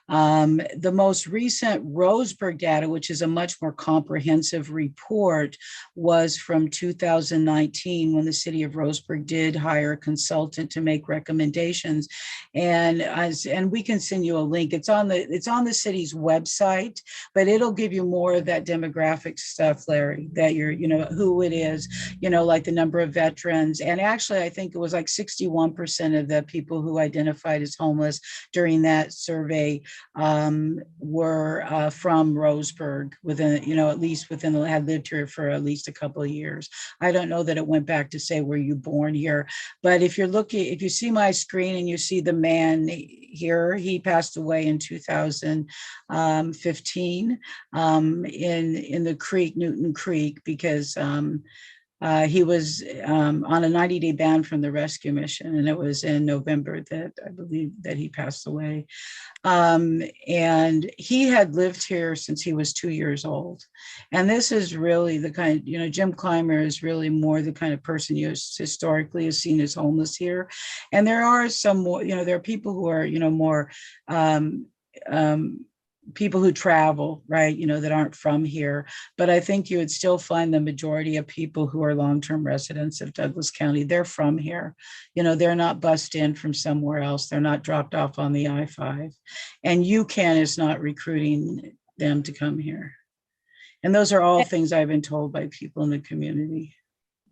The most recent Roseburg data, which is a much more comprehensive report, was from 2019, when the city of Roseburg did hire a consultant to make recommendations. And we can send you a link. It's on the city's website, but it'll give you more of that demographic stuff, Larry, that you're, you know, who it is, you know, like the number of veterans. And actually, I think it was like 61% of the people who identified as homeless during that survey were from Roseburg, within, you know, at least within, had lived here for at least a couple of years. I don't know that it went back to say, were you born here? But if you're looking, if you see my screen and you see the man here, he passed away in 2015 in the creek, Newton Creek, because he was on a 90-day ban from the rescue mission, and it was in November that I believe that he passed away. And he had lived here since he was 2 years old. And this is really the kind, you know, Jim Clymer is really more the kind of person you historically is seen as homeless here. And there are some more, you know, there are people who are, you know, more people who travel, right, you know, that aren't from here. But I think you would still find the majority of people who are long-term residents of Douglas County, they're from here. You know, they're not bussed in from somewhere else. They're not dropped off on the I-5. And UCAN is not recruiting them to come here. And those are all things I've been told by people in the community.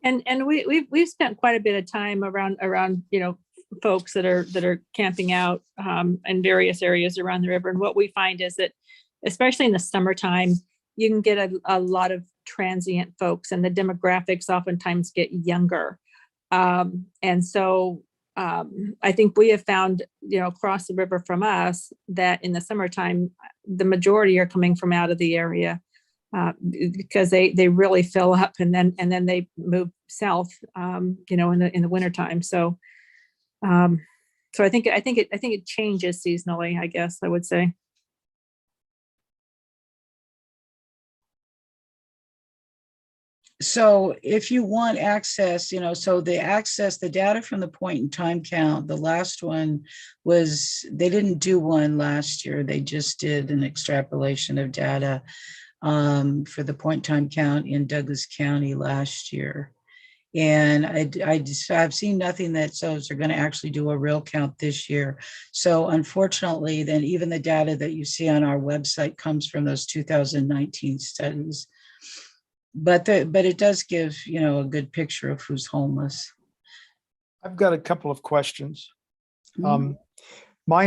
And we've spent quite a bit of time around, you know, folks that are camping out in various areas around the river. And what we find is that, especially in the summertime, you can get a lot of transient folks, and the demographics oftentimes get younger. And so I think we have found, you know, across the river from us, that in the summertime, the majority are coming from out of the area because they really fill up, and then they move south, you know, in the wintertime. So I think it changes seasonally, I guess I would say. So if you want access, so the data from the point in time count, the last one was, they didn't do one last year. They just did an extrapolation of data for the point in time count in Douglas County last year. And I've seen nothing that says they're going to actually do a real count this year. So unfortunately, then even the data that you see on our website comes from those 2019 studies. But it does give, a good picture of who's homeless. I've got a couple of questions. Mhm. My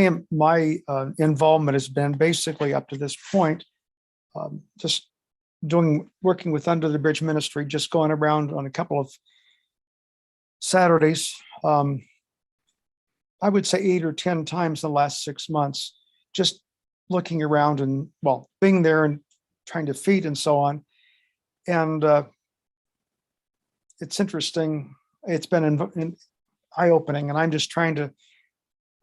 involvement has been basically up to this point, just working with Under the Bridge Ministry, just going around on a couple of Saturdays. I would say 8 or 10 times in the last 6 months, just looking around and, well, being there and trying to feed and so on. And it's interesting. It's been eye-opening, and I'm just trying to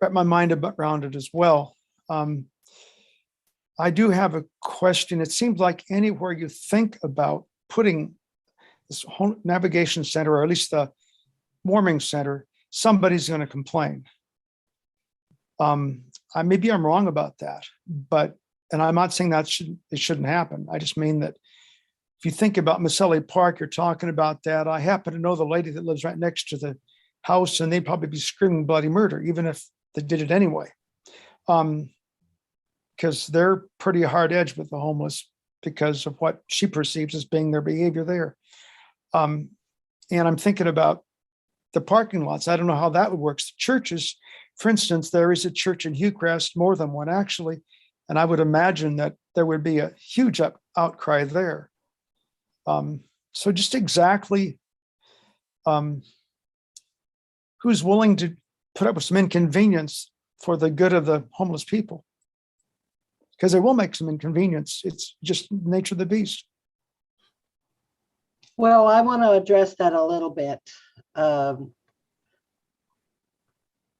wrap my mind around it as well. I do have a question. It seems like anywhere you think about putting this whole navigation center, or at least the warming center, somebody's going to complain. Maybe I'm wrong about that, and I'm not saying it shouldn't happen. I just mean that if you think about Maselli Park, you're talking about that. I happen to know the lady that lives right next to the house, and they'd probably be screaming bloody murder, even if they did it anyway. Because they're pretty hard edged with the homeless because of what she perceives as being their behavior there. And I'm thinking about the parking lots. I don't know how that would work. Churches, for instance, there is a church in Hillcrest, more than one actually, and I would imagine that there would be a huge outcry there. So just exactly who's willing to put up with some inconvenience for the good of the homeless people? Because they will make some inconvenience. It's just nature of the beast. Well, I want to address that a little bit,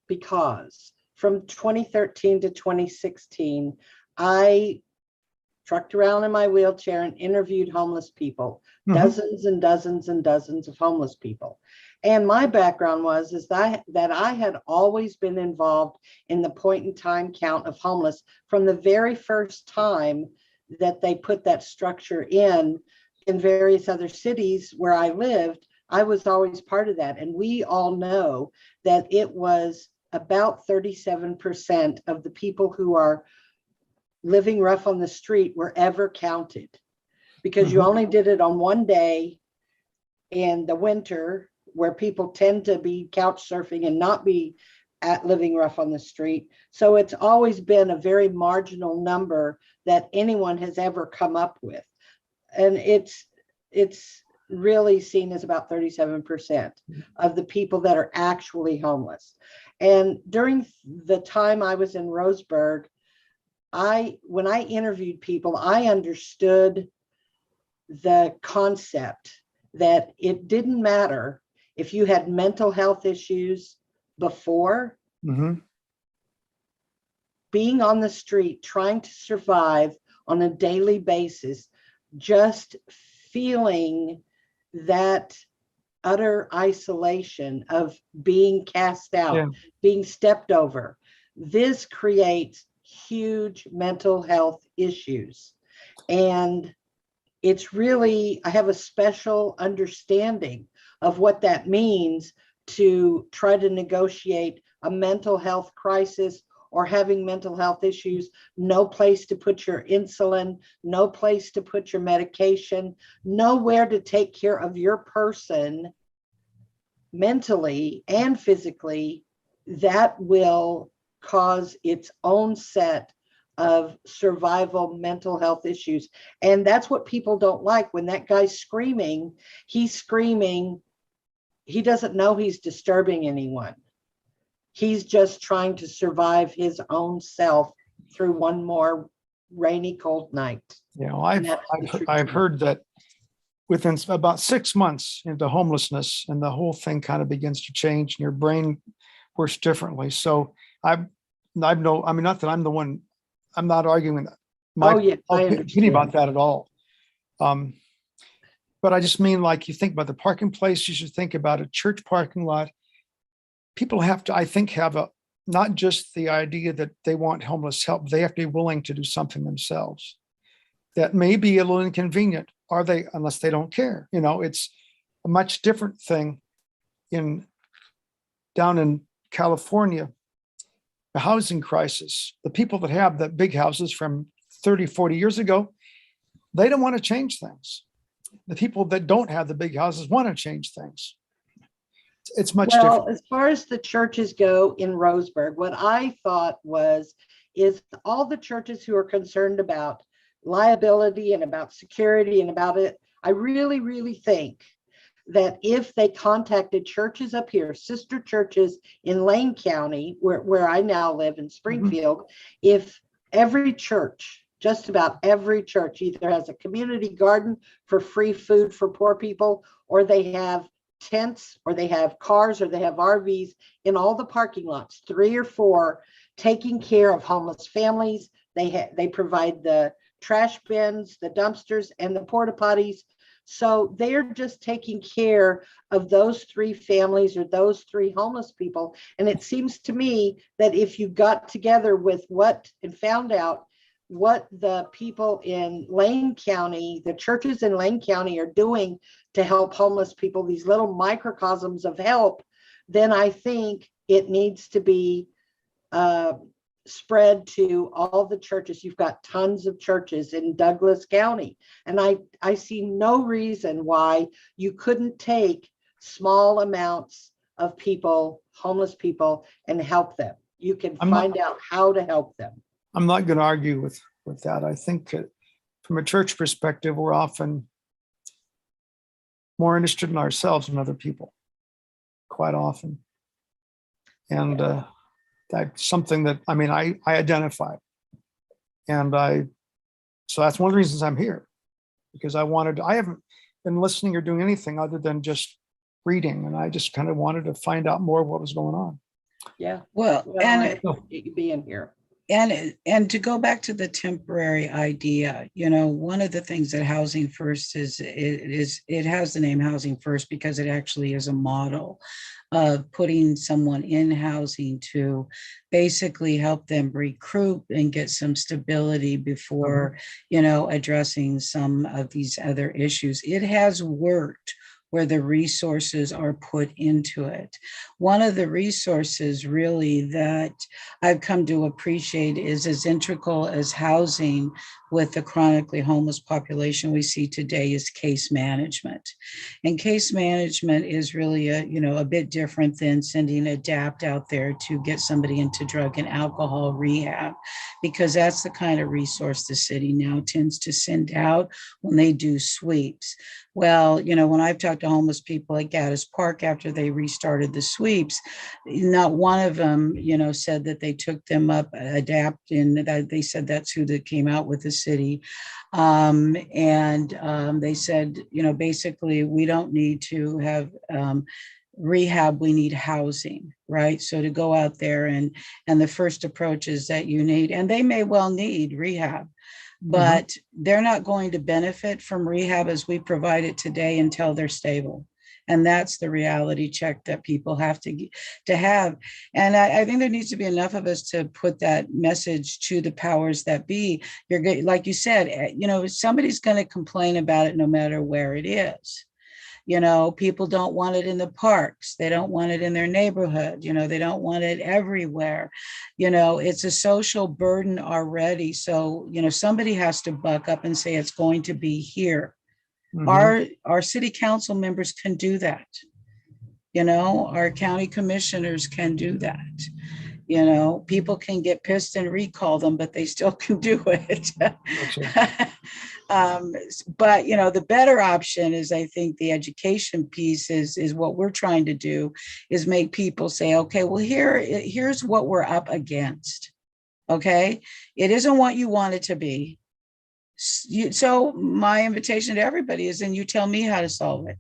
because from 2013 to 2016, I trucked around in my wheelchair and interviewed homeless people, dozens and dozens and dozens of homeless people. And my background was that I had always been involved in the point in time count of homeless from the very first time that they put that structure in various other cities where I lived. I was always part of that. And we all know that it was about 37% of the people who are living rough on the street were ever counted, because you only did it on one day in the winter, where people tend to be couch surfing and not be living rough on the street. So it's always been a very marginal number that anyone has ever come up with. And it's really seen as about 37% of the people that are actually homeless. And during the time I was in Roseburg, when I interviewed people, I understood the concept that it didn't matter if you had mental health issues before, being on the street, trying to survive on a daily basis, just feeling that utter isolation of being cast out, being stepped over. This creates huge mental health issues. And it's really, I have a special understanding of what that means to try to negotiate a mental health crisis or having mental health issues, no place to put your insulin, no place to put your medication, nowhere to take care of your person mentally and physically. That will cause its own set of survival mental health issues. And that's what people don't like. When that guy's screaming, he's screaming. He doesn't know he's disturbing anyone. He's just trying to survive his own self through one more rainy, cold night. I've heard that within about 6 months into homelessness, and the whole thing kind of begins to change, and your brain works differently. So not that I'm the one. I'm not arguing my opinion about that at all. But I just mean, like, you think about the parking place, you should think about a church parking lot. People have to, I think, have not just the idea that they want homeless help, they have to be willing to do something themselves. That may be a little inconvenient, are they, unless they don't care. It's a much different thing down in California, the housing crisis. The people that have the big houses from 30, 40 years ago, they don't want to change things. The people that don't have the big houses want to change things. It's much different. As far as the churches go in Roseburg, what I thought is all the churches who are concerned about liability and about security and about it, I really, really think that if they contacted churches up here, sister churches in Lane County, where I now live in Springfield, if every church, just about every church, either has a community garden for free food for poor people, or they have tents, or they have cars, or they have RVs in all the parking lots, 3 or 4, taking care of homeless families. They provide the trash bins, the dumpsters, and the porta potties. So they're just taking care of those 3 families or those 3 homeless people. And it seems to me that if you got together with and found out what the people in Lane County, the churches in Lane County are doing to help homeless people, these little microcosms of help, then I think it needs to be spread to all the churches. You've got tons of churches in Douglas County, and I see no reason why you couldn't take small amounts of people, homeless people, and help them. You can find out how to help them. I'm not going to argue with that. I think that from a church perspective, we're often more interested in ourselves than other people, quite often. And that's something that, I identify. And so that's one of the reasons I'm here, because I haven't been listening or doing anything other than just reading. And I just kind of wanted to find out more of what was going on. Yeah. Well, and being here. And to go back to the temporary idea, one of the things that Housing First is it has the name Housing First because it actually is a model of putting someone in housing to basically help them recruit and get some stability before, addressing some of these other issues. It has worked where the resources are put into it. One of the resources really that I've come to appreciate is as integral as housing with the chronically homeless population we see today is case management. And case management is really a bit different than sending a DAPT out there to get somebody into drug and alcohol rehab, because that's the kind of resource the city now tends to send out when they do sweeps. Well, when I've talked to homeless people at Gaddis Park after they restarted the sweeps, not one of them, said that they took them up, adapt, and that they said that's who that came out with the city. They said, basically, we don't need to have rehab, we need housing, right? So to go out there and the first approach is that you need, and they may well need rehab, but they're not going to benefit from rehab as we provide it today until they're stable. And that's the reality check that people have to have. And I think there needs to be enough of us to put that message to the powers that be. Like you said, somebody's going to complain about it no matter where it is. People don't want it in the parks. They don't want it in their neighborhood. They don't want it everywhere. It's a social burden already. So, somebody has to buck up and say it's going to be here. Our city council members can do that. Our county commissioners can do that. People can get pissed and recall them, but they still can do it. But the better option is, I think, the education piece is what we're trying to do, is make people say, okay, well, here's what we're up against. Okay, it isn't what you want it to be. So my invitation to everybody is, and you tell me how to solve it.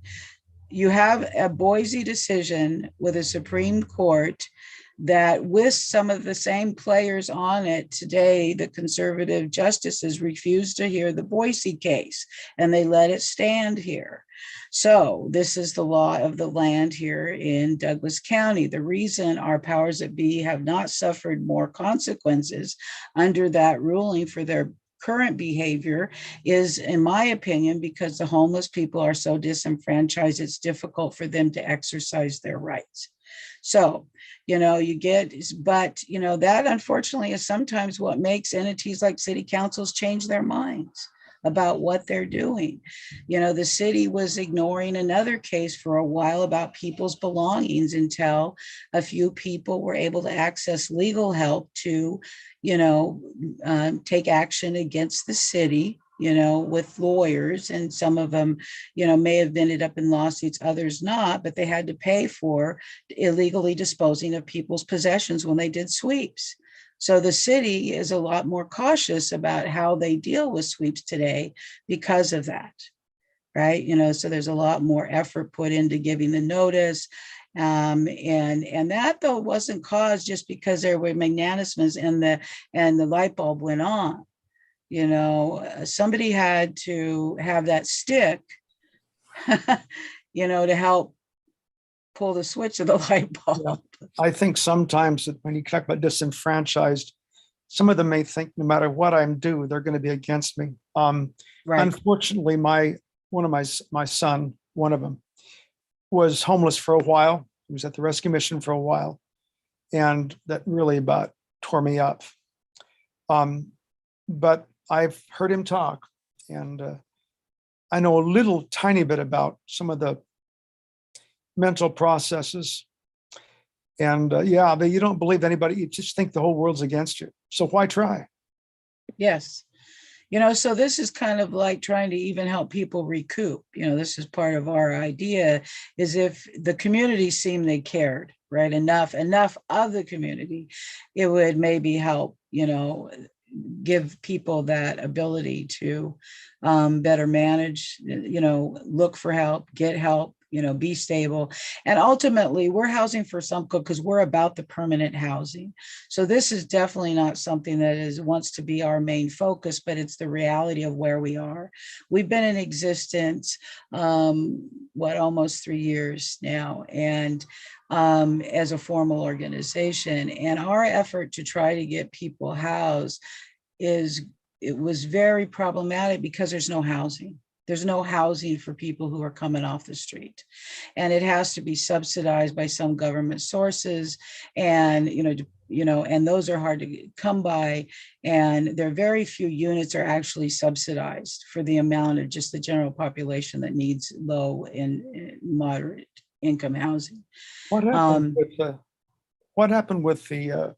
You have a Boise decision with a Supreme Court that with some of the same players on it today, the conservative justices refused to hear the Boise case and they let it stand here. So this is the law of the land here in Douglas County. The reason our powers that be have not suffered more consequences under that ruling for their current behavior is, in my opinion, because the homeless people are so disenfranchised, it's difficult for them to exercise their rights. So, you get, but, that unfortunately is sometimes what makes entities like city councils change their minds about what they're doing. The city was ignoring another case for a while about people's belongings until a few people were able to access legal help to, take action against the city, with lawyers, and some of them, may have ended up in lawsuits, others not, but they had to pay for illegally disposing of people's possessions when they did sweeps. So the city is a lot more cautious about how they deal with sweeps today because of that, right? So there's a lot more effort put into giving the notice. And that though wasn't caused just because there were magnanimous and the light bulb went on. Somebody had to have that stick, to help pull the switch of the light bulb. Yeah. I think sometimes that when you talk about disenfranchised, some of them may think no matter what I do, they're going to be against me. Right. Unfortunately, my son, one of them, was homeless for a while. He was at the rescue mission for a while, and that really about tore me up. But I've heard him talk, and I know a little tiny bit about some of the mental processes. And but you don't believe anybody, you just think the whole world's against you. So why try? Yes. So this is kind of like trying to even help people recoup. This is part of our idea, is if the community seemed they cared, right? Enough of the community, it would maybe help, give people that ability to better manage, look for help, get help, be stable. And ultimately, we're Housing for Sumpco because we're about the permanent housing. So this is definitely not something that wants to be our main focus, but it's the reality of where we are. We've been in existence, almost 3 years now, and as a formal organization. And our effort to try to get people housed it was very problematic because there's no housing. There's no housing for people who are coming off the street, and it has to be subsidized by some government sources. And, and those are hard to come by. And there are very few units are actually subsidized for the amount of just the general population that needs low and moderate income housing. What happened with the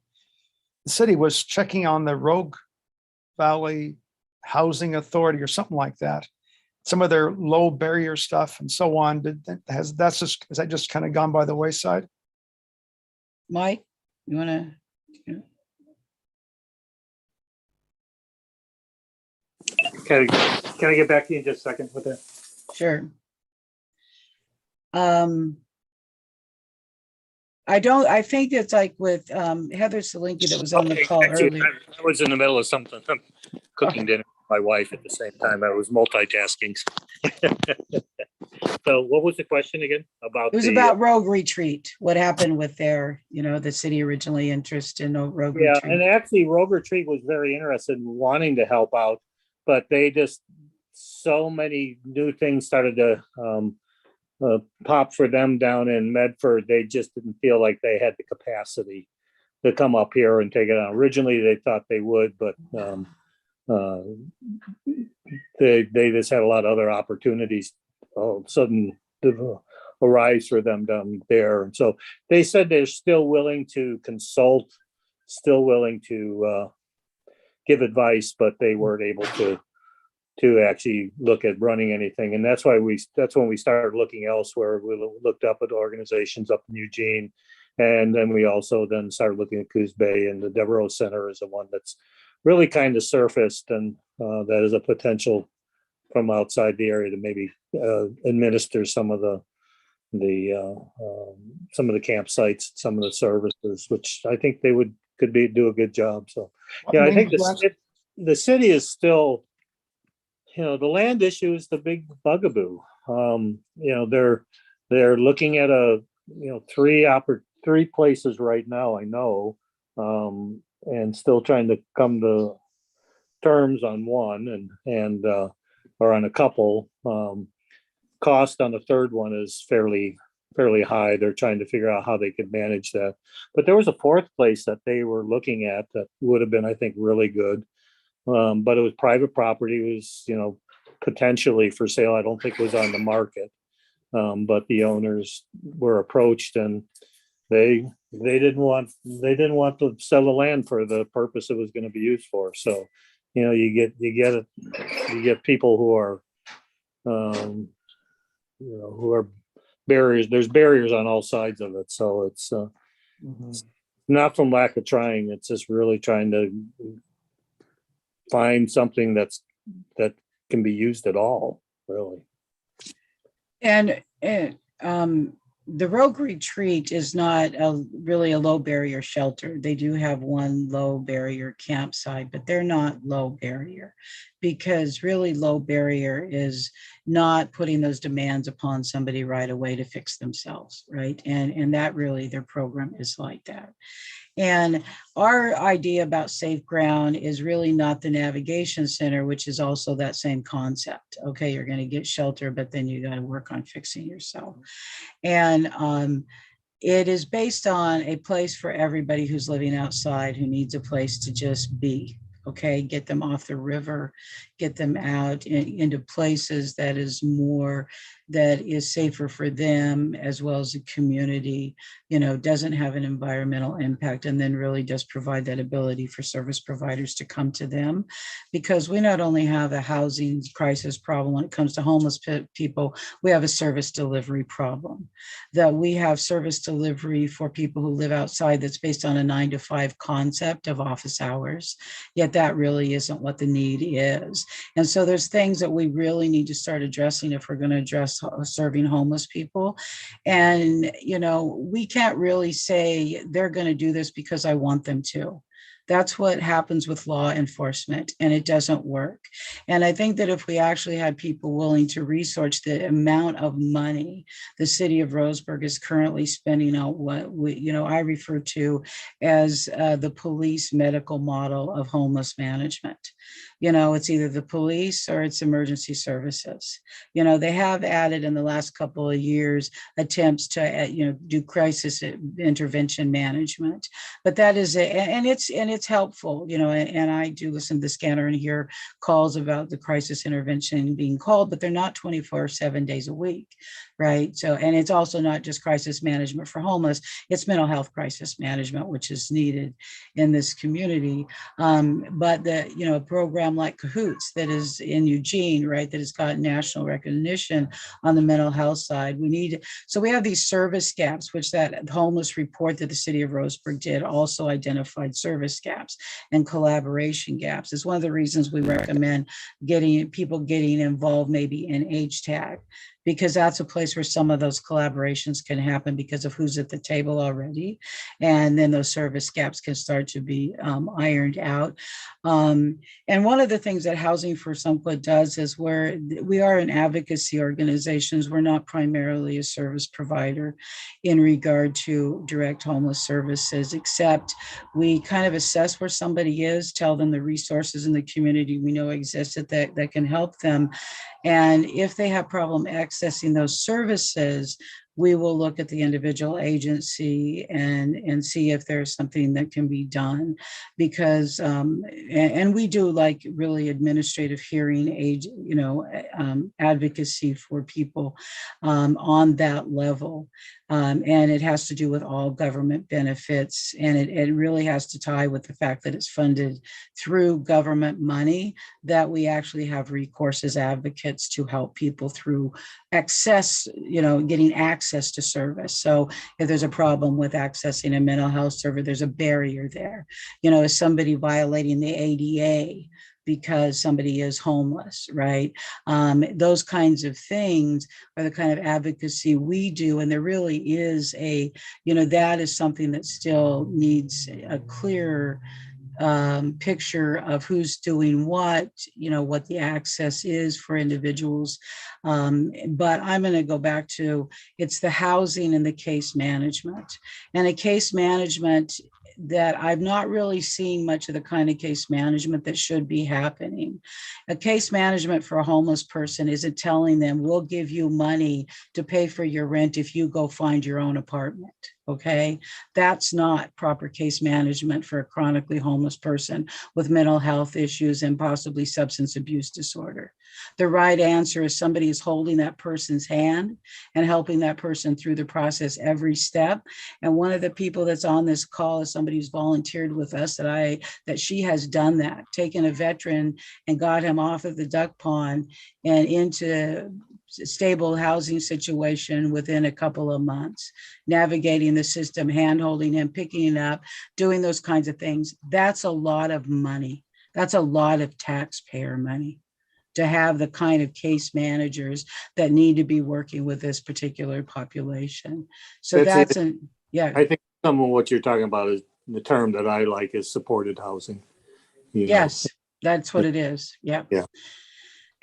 city was checking on the Rogue Valley Housing Authority or something like that, some of their low barrier stuff and so on. Has that just kind of gone by the wayside? Mike, you want to? Can I get back to you in just a second with that? Sure. I think it's like with Heather Selinki that was on the call earlier. I was in the middle of something. I'm cooking dinner with my wife at the same time. I was multitasking. So what was the question again? It was about Rogue Retreat. What happened with their, the city originally interest in Rogue Retreat. Yeah, and actually Rogue Retreat was very interested in wanting to help out, but they just, so many new things started to pop for them down in Medford. They just didn't feel like they had the capacity to come up here and take it on. Originally, they thought they would, but they just had a lot of other opportunities all of a sudden arise for them down there. And so they said they're still willing to consult, still willing to give advice, but they weren't able to actually look at running anything. And that's when we started looking elsewhere. We looked up at organizations up in Eugene. And then we also started looking at Coos Bay, and the Devereaux Center is the one that's really kind of surfaced, and that is a potential from outside the area to maybe administer some of the some of the campsites, some of the services, which I think they do a good job. So, yeah, I think the city is still, the land issue is the big bugaboo. They're looking at three places right now, I know, and still trying to come to terms on one and or on a couple. Cost on the third one is fairly high. They're trying to figure out how they could manage that. But there was a fourth place that they were looking at that would have been, I think, really good. But it was private property. It was, potentially for sale. I don't think it was on the market. But the owners were approached and they didn't want to sell the land for the purpose it was going to be used for. So, you get people who are who are barriers. There's barriers on all sides of it. So it's not from lack of trying. It's just really trying to find something that can be used at all, really. And the Rogue Retreat is not really a low barrier shelter. They do have one low barrier campsite, but they're not low barrier, because really low barrier is not putting those demands upon somebody right away to fix themselves, right? And that really, their program is like that. And our idea about Safe Ground is really not the navigation center, which is also that same concept. Okay, you're going to get shelter, but then you got to work on fixing yourself. And it is based on a place for everybody who's living outside, who needs a place to just be. Okay, get them off the river, get them out into places that is safer for them, as well as the community, doesn't have an environmental impact, and then really does provide that ability for service providers to come to them. Because we not only have a housing crisis problem when it comes to homeless people, we have a service delivery problem. That we have service delivery for people who live outside that's based on a 9-to-5 concept of office hours, yet that really isn't what the need is. And so there's things that we really need to start addressing if we're going to address serving homeless people. And, we can't really say they're going to do this because I want them to. That's what happens with law enforcement, and it doesn't work. And I think that if we actually had people willing to research the amount of money the city of Roseburg is currently spending on what I refer to as the police medical model of homeless management. It's either the police or it's emergency services. They have added in the last couple of years attempts to, do crisis intervention management, but that is it. And it's helpful, and I do listen to the scanner and hear calls about the crisis intervention being called, but they're not 24/7 7 days a week, right? So, and it's also not just crisis management for homeless, it's mental health crisis management, which is needed in this community. But a program like Cahoots that is in Eugene, right, that has got national recognition on the mental health side. So we have these service gaps, which that homeless report that the city of Roseburg did also identified service gaps and collaboration gaps. It's one of the reasons we recommend getting involved maybe in HTAG, because that's a place where some of those collaborations can happen because of who's at the table already. And then those service gaps can start to be ironed out. And one of the things that Housing for Umpqua does is we are an advocacy organizations. We're not primarily a service provider in regard to direct homeless services, except we kind of assess where somebody is, tell them the resources in the community we know exist that can help them. And if they have problem accessing those services, we will look at the individual agency and see if there's something that can be done, because and we do like really administrative hearing aid, advocacy for people on that level. And it has to do with all government benefits. And it really has to tie with the fact that it's funded through government money, that we actually have recourse as advocates to help people through access, getting access to service. So if there's a problem with accessing a mental health service, there's a barrier there. Is somebody violating the ADA? because somebody is homeless, right? Those kinds of things are the kind of advocacy we do. And there really is that is something that still needs a clear picture of who's doing what the access is for individuals. But I'm going to go back to, it's the housing and the case management. And a case management that I've not really seen much of the kind of case management that should be happening. A case management for a homeless person isn't telling them, we'll give you money to pay for your rent if you go find your own apartment. Okay, that's not proper case management for a chronically homeless person with mental health issues and possibly substance abuse disorder. The right answer is somebody is holding that person's hand and helping that person through the process every step. And one of the people that's on this call is somebody who's volunteered with us that she has done that, taken a veteran and got him off of the duck pond and into stable housing situation within a couple of months, navigating the system, hand-holding him, picking it up, doing those kinds of things. That's a lot of money. That's a lot of taxpayer money to have the kind of case managers that need to be working with this particular population. So I think some of what you're talking about is the term that I like is supported housing. Yes, that's what it is. Yeah.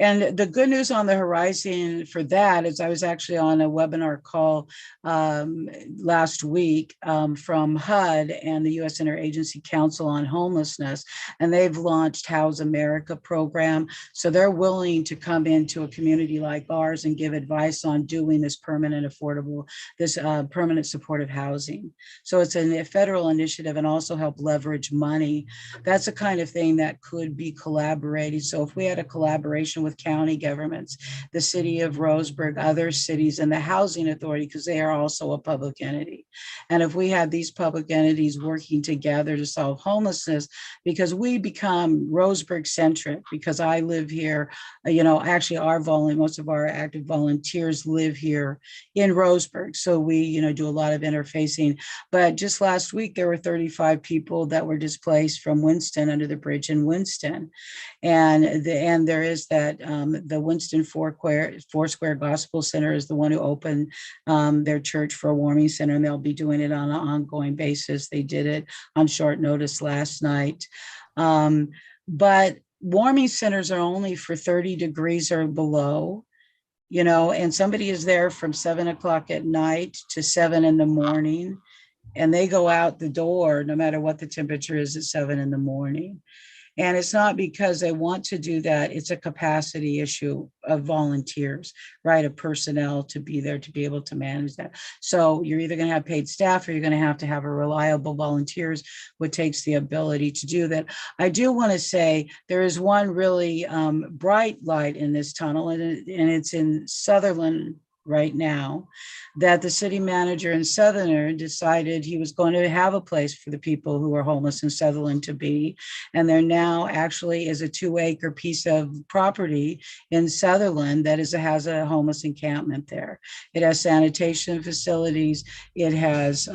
And the good news on the horizon for that is I was actually on a webinar call last week from HUD and the U.S. Interagency Council on Homelessness, and they've launched House America program. So they're willing to come into a community like ours and give advice on doing this permanent supportive housing. So it's a federal initiative and also help leverage money. That's the kind of thing that could be collaborated. So if we had a collaboration with county governments, the city of Roseburg, other cities, and the housing authority, because they are also a public entity. And if we had these public entities working together to solve homelessness, because we become Roseburg centric, because I live here, actually most of our active volunteers live here in Roseburg. So we, do a lot of interfacing. But just last week, there were 35 people that were displaced from Winston under the bridge in Winston. And there is that the Winston Foursquare Gospel Center is the one who opened their church for a warming center, and they'll be doing it on an ongoing basis. They did it on short notice last night. But warming centers are only for 30 degrees or below, and somebody is there from 7 o'clock at night to 7 in the morning, and they go out the door no matter what the temperature is at 7 in the morning. And it's not because they want to do that. It's a capacity issue of volunteers, right? Of personnel to be there to be able to manage that. So you're either going to have paid staff or you're going to have a reliable volunteers, which takes the ability to do that. I do want to say there is one really bright light in this tunnel, and it's in Sutherland right now, that the city manager in Sutherland decided he was going to have a place for the people who are homeless in Sutherland to be. And there now actually is a 2-acre piece of property in Sutherland that has a homeless encampment there. It has sanitation facilities. It has,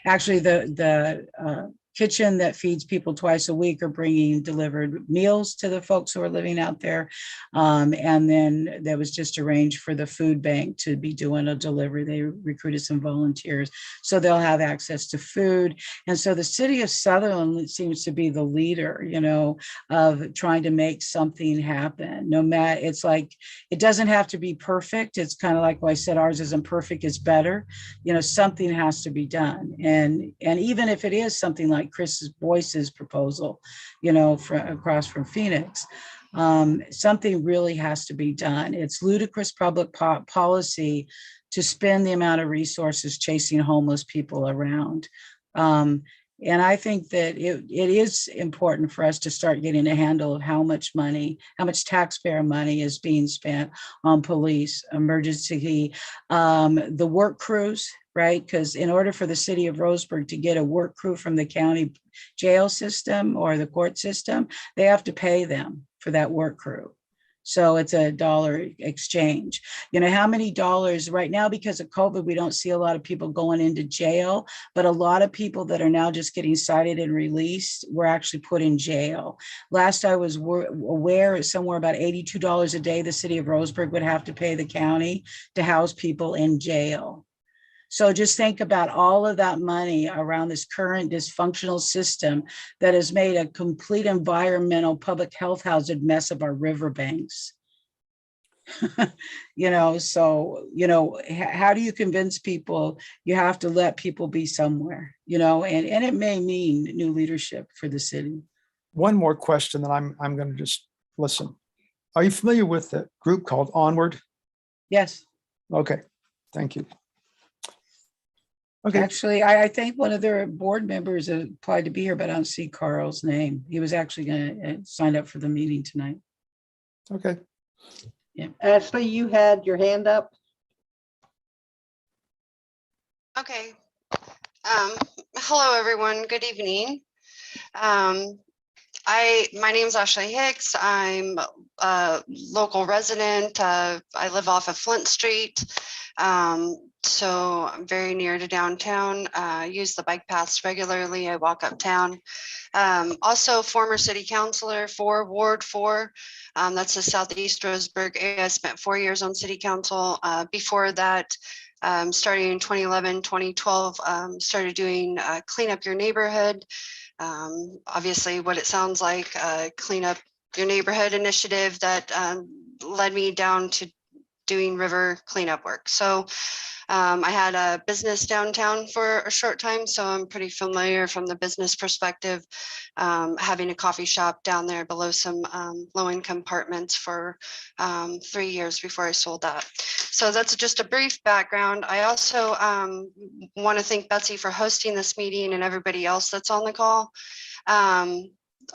actually the kitchen that feeds people twice a week are bringing delivered meals to the folks who are living out there. And then there was just arranged for the food bank to be doing a delivery. They recruited some volunteers, so they'll have access to food. And so the city of Sutherland seems to be the leader, of trying to make something happen. No matter, it's like, it doesn't have to be perfect. It's kind of like what I said, ours isn't perfect, it's better. Something has to be done. And even if it is something like Chris Boyce's proposal, across from Phoenix, something really has to be done. It's ludicrous public policy to spend the amount of resources chasing homeless people around. And I think that it is important for us to start getting a handle of how much taxpayer money is being spent on police, emergency, the work crews, right? Because in order for the city of Roseburg to get a work crew from the county jail system or the court system, they have to pay them for that work crew. So it's a dollar exchange. You know, how many dollars right now, because of COVID, we don't see a lot of people going into jail, but a lot of people that are now just getting cited and released were actually put in jail. Last I was aware, somewhere about $82 a day the city of Roseburg would have to pay the county to house people in jail. So just think about all of that money around this current dysfunctional system that has made a complete environmental public health hazard mess of our riverbanks. You know, so, you know, how do you convince people? You have to let people be somewhere, you know, and it may mean new leadership for the city. One more question that I'm going to just listen. Are you familiar with the group called Onward? Yes. Okay, thank you. Okay. Actually, I think one of their board members applied to be here, but I don't see Carl's name. He was actually going to sign up for the meeting tonight. Okay. Yeah. Ashley, you had your hand up. Okay. Hello, everyone. Good evening. My name is Ashley Hicks. I'm a local resident. I live off of Flint Street. So I'm very near to downtown. I use the bike paths regularly. I walk uptown. Also former city councilor for Ward 4. That's the Southeast Roseburg area. I spent 4 years on city council. Before that, starting in 2011, 2012, started doing Clean Up Your Neighborhood. Obviously what it sounds like, Clean Up Your Neighborhood initiative that led me down to doing river cleanup work. So I had a business downtown for a short time, so I'm pretty familiar from the business perspective, having a coffee shop down there below some low-income apartments for 3 years before I sold that. So that's just a brief background. I also want to thank Betsy for hosting this meeting and everybody else that's on the call.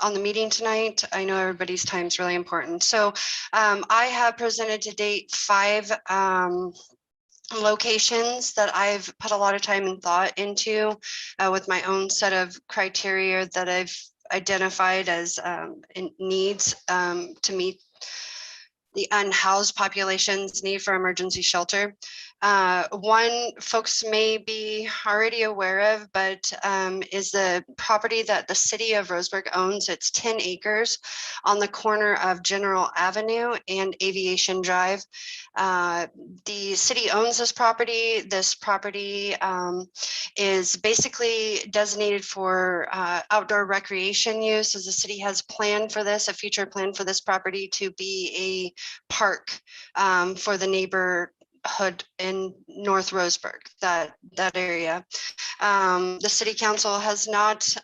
On the meeting tonight. I know everybody's time is really important. So I have presented to date 5 locations that I've put a lot of time and thought into with my own set of criteria that I've identified as needs to meet the unhoused population's need for emergency shelter. One folks may be already aware of, but is the property that the city of Roseburg owns. It's 10 acres on the corner of General Avenue and Aviation Drive. The city owns this property. This property is basically designated for outdoor recreation use, as the city has planned for this, a future plan for this property to be a park for the neighborhood in North Roseburg, that area. The city council has not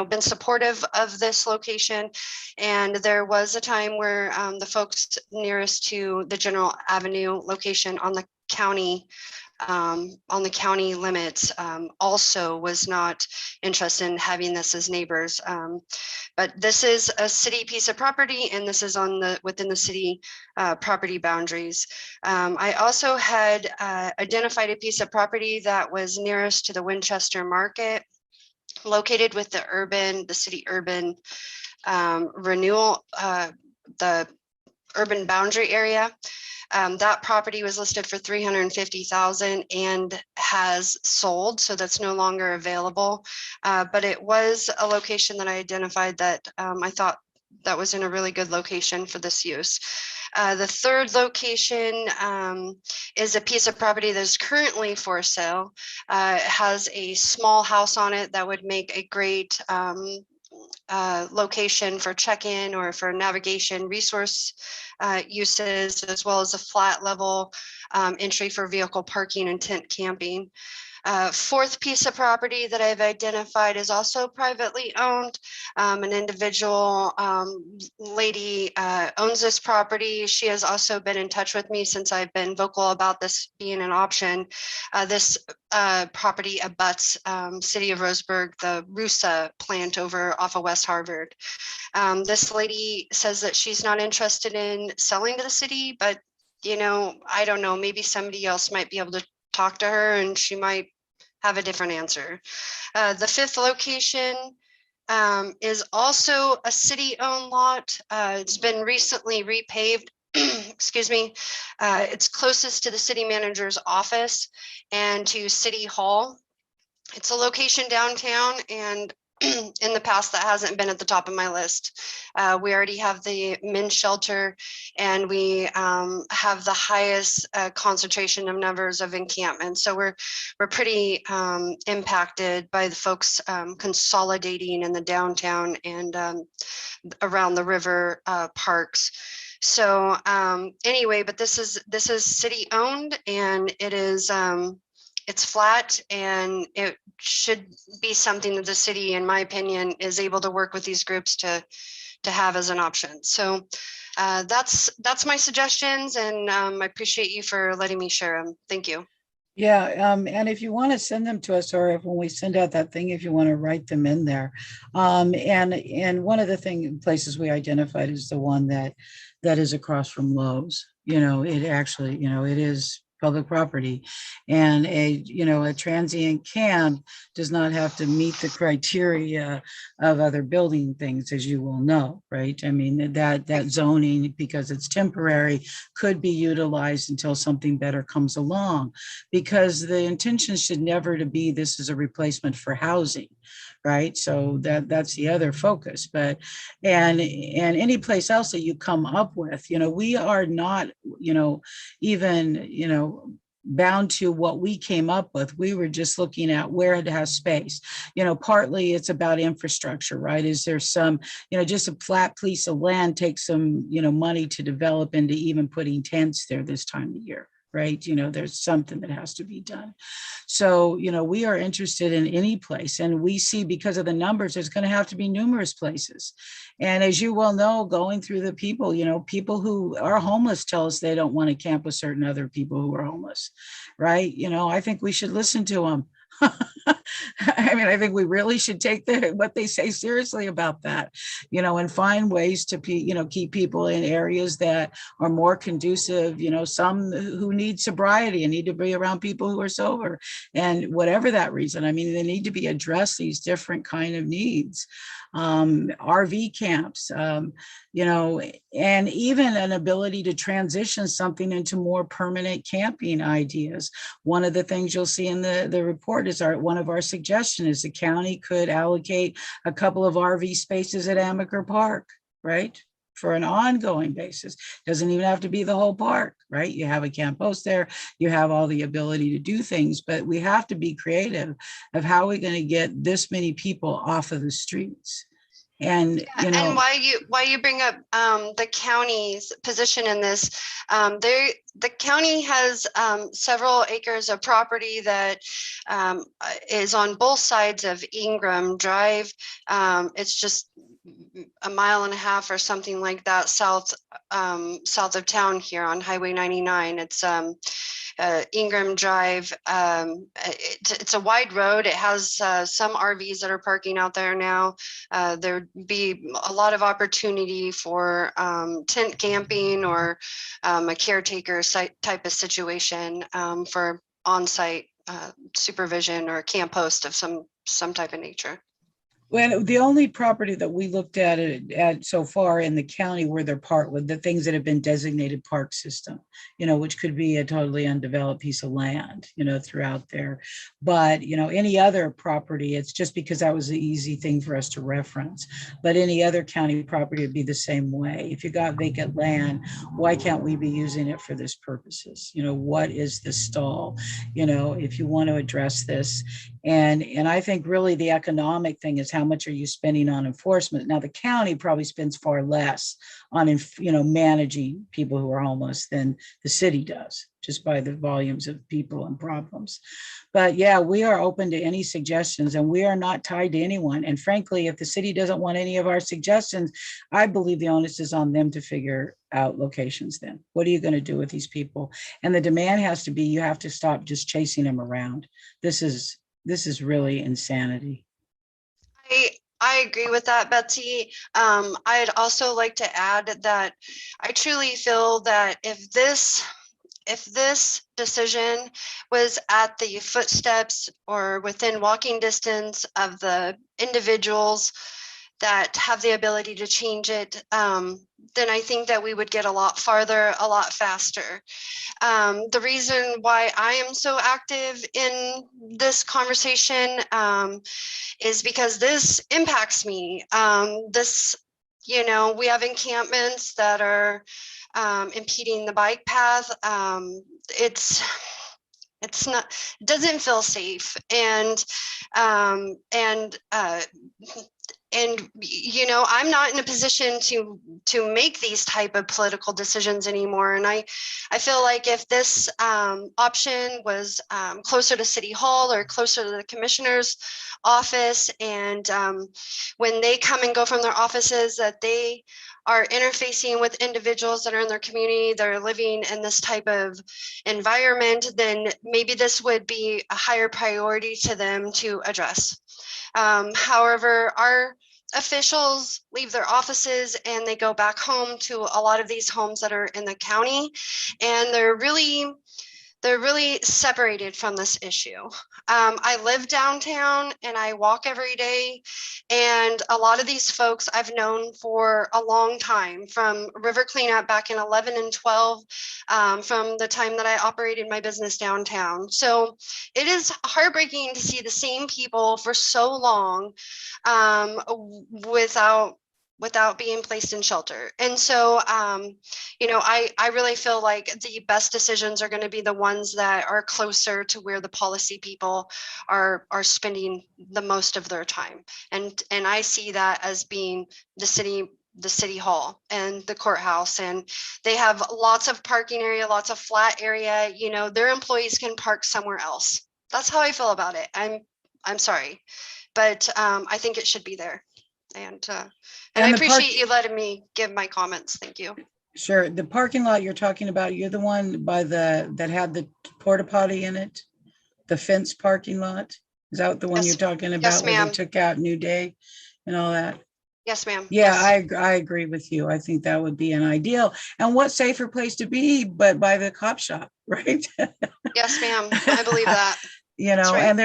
been supportive of this location, and there was a time where the folks nearest to the General Avenue location on the county limits also was not interested in having this as neighbors. But this is a city piece of property, and this is within the city property boundaries. I also had identified a piece of property that was nearest to the Winchester Market, located with the city urban renewal, the urban boundary area. That property was listed for $350,000 and has sold, so that's no longer available. But it was a location that I identified that I thought that was in a really good location for this use. The third location is a piece of property that is currently for sale. It has a small house on it that would make a great location for check-in or for navigation resource uses, as well as a flat level entry for vehicle parking and tent camping. Fourth piece of property that I've identified is also privately owned. An individual lady owns this property. She has also been in touch with me since I've been vocal about this being an option. This property abuts City of Roseburg, the RUSA plant over off of West Harvard. This lady says that she's not interested in selling to the city, but I don't know, maybe somebody else might be able to talk to her and she might have a different answer. The fifth location is also a city-owned lot. It's been recently repaved. Excuse me. It's closest to the city manager's office and to City Hall. It's a location downtown, and in the past that hasn't been at the top of my list. We already have the men's shelter, and we have the highest concentration of numbers of encampments. So we're pretty impacted by the folks consolidating in the downtown and around the river parks. So anyway, but this is city owned, and it is it's flat, and it should be something that the city, in my opinion, is able to work with these groups to have as an option. So that's my suggestions, and I appreciate you for letting me share them. Thank you. Yeah, and if you want to send them to us, or if when we send out that thing, if you want to write them in there. And one of the places we identified is the one that is across from Lowe's. You know, it actually, you know, it is public property, and a transient camp does not have to meet the criteria of other building things, as you will know, right? I mean, that zoning, because it's temporary, could be utilized until something better comes along, because the intention should never to be this is a replacement for housing, right? So that's the other focus. But and any place else that you come up with, you know, we are not, you know, even, you know, bound to what we came up with. We were just looking at where it has space. You know, partly it's about infrastructure, right? Is there some, you know, just a flat piece of land takes some, you know, money to develop into even putting tents there this time of year, right? You know, there's something that has to be done. So, you know, we are interested in any place, and we see, because of the numbers, there's going to have to be numerous places. And as you well know, going through the people, you know, people who are homeless tell us they don't want to camp with certain other people who are homeless, right? You know, I think we should listen to them. I mean, I think we really should take what they say seriously about that, you know, and find ways to keep people in areas that are more conducive, you know, some who need sobriety and need to be around people who are sober, and whatever that reason. I mean, they need to be addressed, these different kind of needs. RV camps, you know, and even an ability to transition something into more permanent camping ideas. One of the things you'll see in the report is one of our suggestions is the county could allocate a couple of RV spaces at Amaker Park, right? For an ongoing basis. Doesn't even have to be the whole park, right? You have a camp host there, you have all the ability to do things, but we have to be creative of how we're going to get this many people off of the streets. And you know, and why you bring up the county's position in this, the county has several acres of property that is on both sides of Ingram Drive. It's just a mile and a half or something like that south of town here on Highway 99. It's Ingram Drive. It's a wide road. It has some RVs that are parking out there now. There'd be a lot of opportunity for tent camping or a caretaker site type of situation for on-site supervision or camp host of some type of nature. Well, the only property that we looked at so far in the county where they're part with the things that have been designated park system, you know, which could be a totally undeveloped piece of land, you know, throughout there. But, you know, any other property, it's just because that was the easy thing for us to reference. But any other county property would be the same way. If you got vacant land, why can't we be using it for this purposes? You know, what is the stall? You know, if you want to address this. And I think really the economic thing is how much are you spending on enforcement? Now, the county probably spends far less on, you know, managing people who are homeless than the city does, just by the volumes of people and problems. But yeah, we are open to any suggestions, and we are not tied to anyone. And frankly, if the city doesn't want any of our suggestions, I believe the onus is on them to figure out locations then. What are you going to do with these people? And the demand has to be, you have to stop just chasing them around. This is really insanity. I agree with that, Betsy. I'd also like to add that I truly feel that if this if this decision was at the footsteps or within walking distance of the individuals that have the ability to change it, then I think that we would get a lot farther, a lot faster. The reason why I am so active in this conversation is because this impacts me. We have encampments that are impeding the bike path. It's not, doesn't feel safe. And I'm not in a position to make these type of political decisions anymore. And I feel like if this option was closer to City Hall or closer to the commissioner's office, and when they come and go from their offices, that they are interfacing with individuals that are in their community that are living in this type of environment, then maybe this would be a higher priority to them to address. However, our officials leave their offices and they go back home to a lot of these homes that are in the county, and they're really separated from this issue. I live downtown and I walk every day, and a lot of these folks I've known for a long time, from river cleanup back in 11 and 12, from the time that I operated my business downtown. So it is heartbreaking to see the same people for so long without being placed in shelter. And so, I really feel like the best decisions are going to be the ones that are closer to where the policy people are spending the most of their time. And I see that as being the city hall and the courthouse, and they have lots of parking area, lots of flat area. Their employees can park somewhere else. That's how I feel about it. I'm sorry, but I think it should be there. And I appreciate you letting me give my comments. Thank you. Sure. The parking lot you're talking about, you're the one that had the porta potty in it, the fence parking lot. Is that the one you're talking about? Yes, where they ma'am. took out New Day and all that? Yes, ma'am. Yeah, Yes. I agree with you. I think that would be an ideal. And what safer place to be but by the cop shop, right? Yes, ma'am. I believe that. That's right. And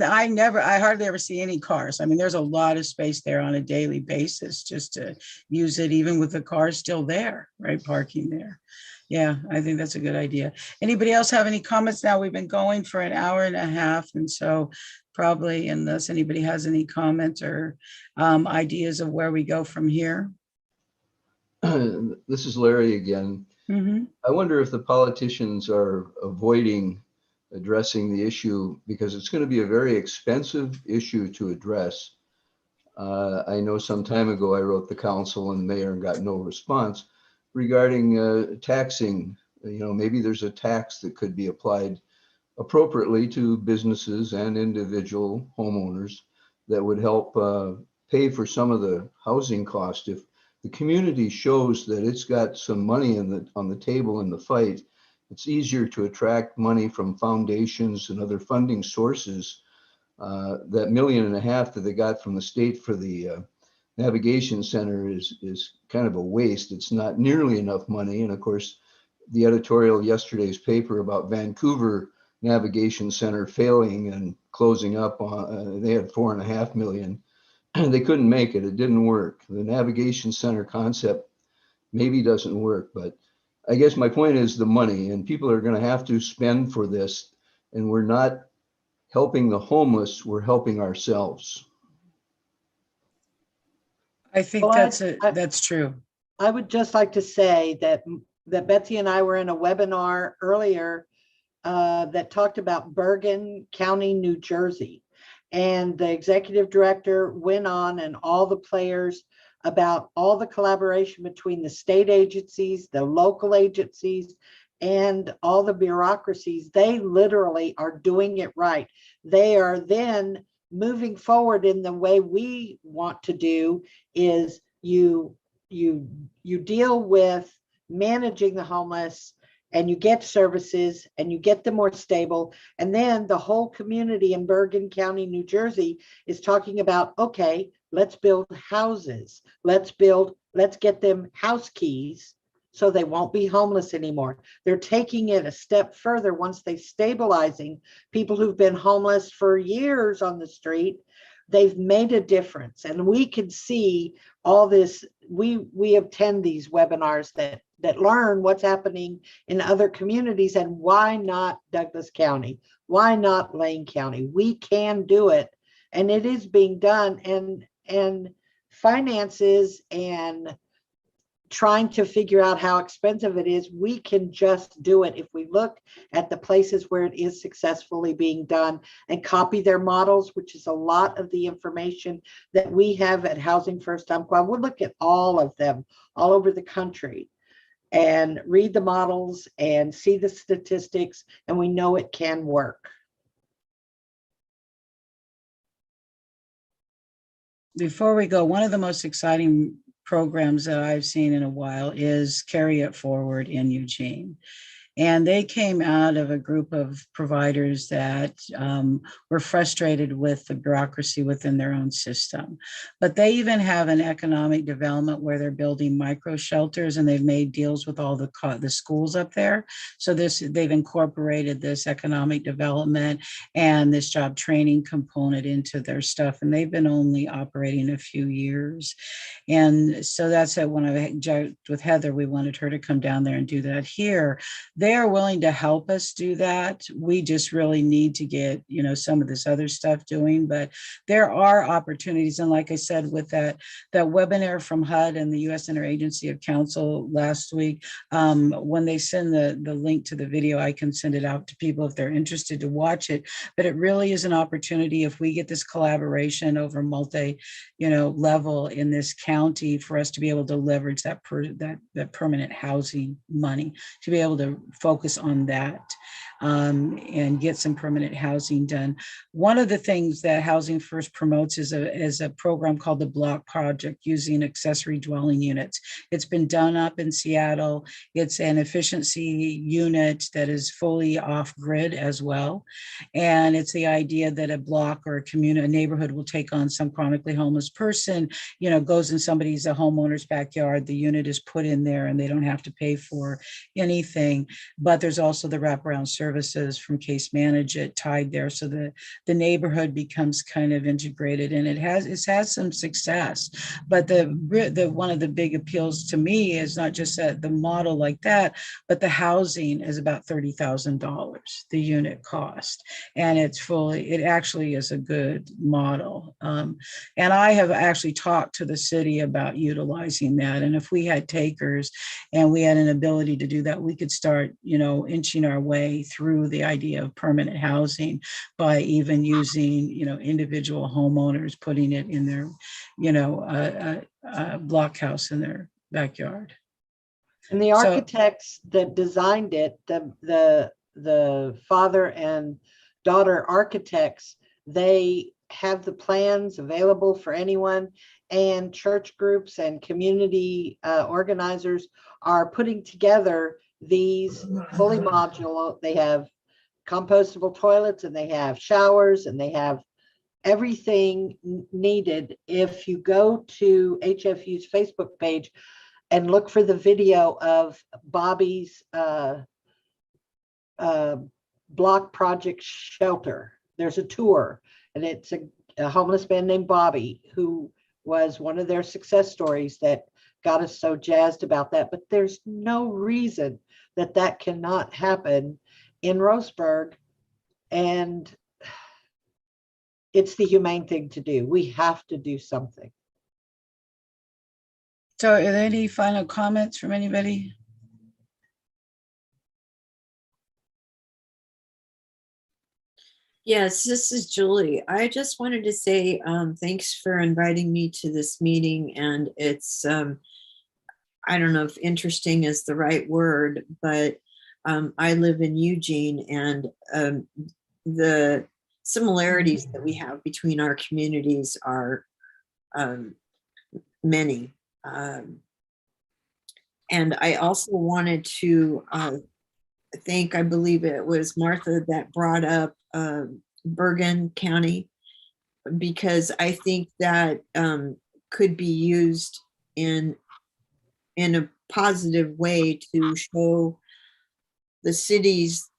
and I hardly ever see any cars. I mean, there's a lot of space there on a daily basis just to use it, even with the cars still there, right? Parking there. Yeah, I think that's a good idea. Anybody else have any comments? Now we've been going for an hour and a half. And so probably, unless anybody has any comments or ideas of where we go from here. This is Larry again. Mm-hmm. I wonder if the politicians are avoiding addressing the issue because it's going to be a very expensive issue to address. I know some time ago I wrote the council and the mayor and got no response regarding taxing. Maybe there's a tax that could be applied appropriately to businesses and individual homeowners that would help pay for some of the housing cost. If the community shows that it's got some money on the table in the fight, it's easier to attract money from foundations and other funding sources. That $1.5 million that they got from the state for the navigation center is kind of a waste. It's not nearly enough money. And of course, the editorial yesterday's paper about Vancouver Navigation Center failing and closing up on, they had $4.5 million. They couldn't make it. It didn't work. The navigation center concept maybe doesn't work, but I guess my point is the money, and people are going to have to spend for this, and we're not helping the homeless, we're helping ourselves. I think that's true. I would just like to say that Betsy and I were in a webinar earlier that talked about Bergen County, New Jersey. And the executive director went on and all the players about all the collaboration between the state agencies, the local agencies, and all the bureaucracies. They literally are doing it right. They are then moving forward in the way we want to do is you deal with managing the homeless, and you get services and you get them more stable. And then the whole community in Bergen County, New Jersey is talking about, okay, let's build houses. Let's get them house keys so they won't be homeless anymore. They're taking it a step further once they stabilizing people who've been homeless for years on the street. They've made a difference, and we can see all this. We attend these webinars that learn what's happening in other communities, and why not Douglas County? Why not Lane County? We can do it, and it is being done. And finances and trying to figure out how expensive it is, we can just do it if we look at the places where it is successfully being done and copy their models, which is a lot of the information that we have at Housing First Umpqua. We'll look at all of them all over the country and read the models and see the statistics, and we know it can work. Before we go, one of the most exciting programs that I've seen in a while is Carry It Forward in Eugene. And they came out of a group of providers that were frustrated with the bureaucracy within their own system. But they even have an economic development where they're building micro shelters, and they've made deals with all the schools up there. So they've incorporated this economic development and this job training component into their stuff. And they've been only operating a few years. And so that's it. When I joked with Heather, we wanted her to come down there and do that here. They are willing to help us do that. We just really need to get, some of this other stuff doing, but there are opportunities. And like I said, with that webinar from HUD and the U.S. Interagency of Council last week, when they send the link to the video, I can send it out to people if they're interested to watch it. But it really is an opportunity if we get this collaboration over multi, level in this county for us to be able to leverage that permanent housing money, to be able to focus on that and get some permanent housing done. One of the things that Housing First promotes is a program called the Block Project using accessory dwelling units. It's been done up in Seattle. It's an efficiency unit that is fully off grid as well. And it's the idea that a block or a neighborhood will take on some chronically homeless person, goes in somebody's a homeowner's backyard, the unit is put in there and they don't have to pay for anything. But there's also the wraparound services from Case Manage It tied there, so the neighborhood becomes kind of integrated, and it has some success. But the one of the big appeals to me is not just that the model like that, but the housing is about $30,000 the unit cost, and it actually is a good model. And I have actually talked to the city about utilizing that, and if we had takers and we had an ability to do that, we could start inching our way through the idea of permanent housing by even using individual homeowners putting it in their block house in their backyard. And the architects that designed it, the father and daughter architects, they have the plans available for anyone, and church groups and community organizers are putting together these fully modular. They have compostable toilets, and they have showers, and they have everything needed. If you go to HFU's Facebook page and look for the video of Bobby's block project shelter, there's a tour, and it's a homeless man named Bobby who was one of their success stories that got us so jazzed about that. But there's no reason that cannot happen in Roseburg, and it's the humane thing to do. We have to do something. So are there any final comments from anybody? Yes, this is Julie. I just wanted to say thanks for inviting me to this meeting. And it's, I don't know if interesting is the right word, but I live in Eugene, and the similarities that we have between our communities are many. And I also wanted to thank, I believe it was Martha that brought up Bergen County, because I think that could be used in positive way to show the cities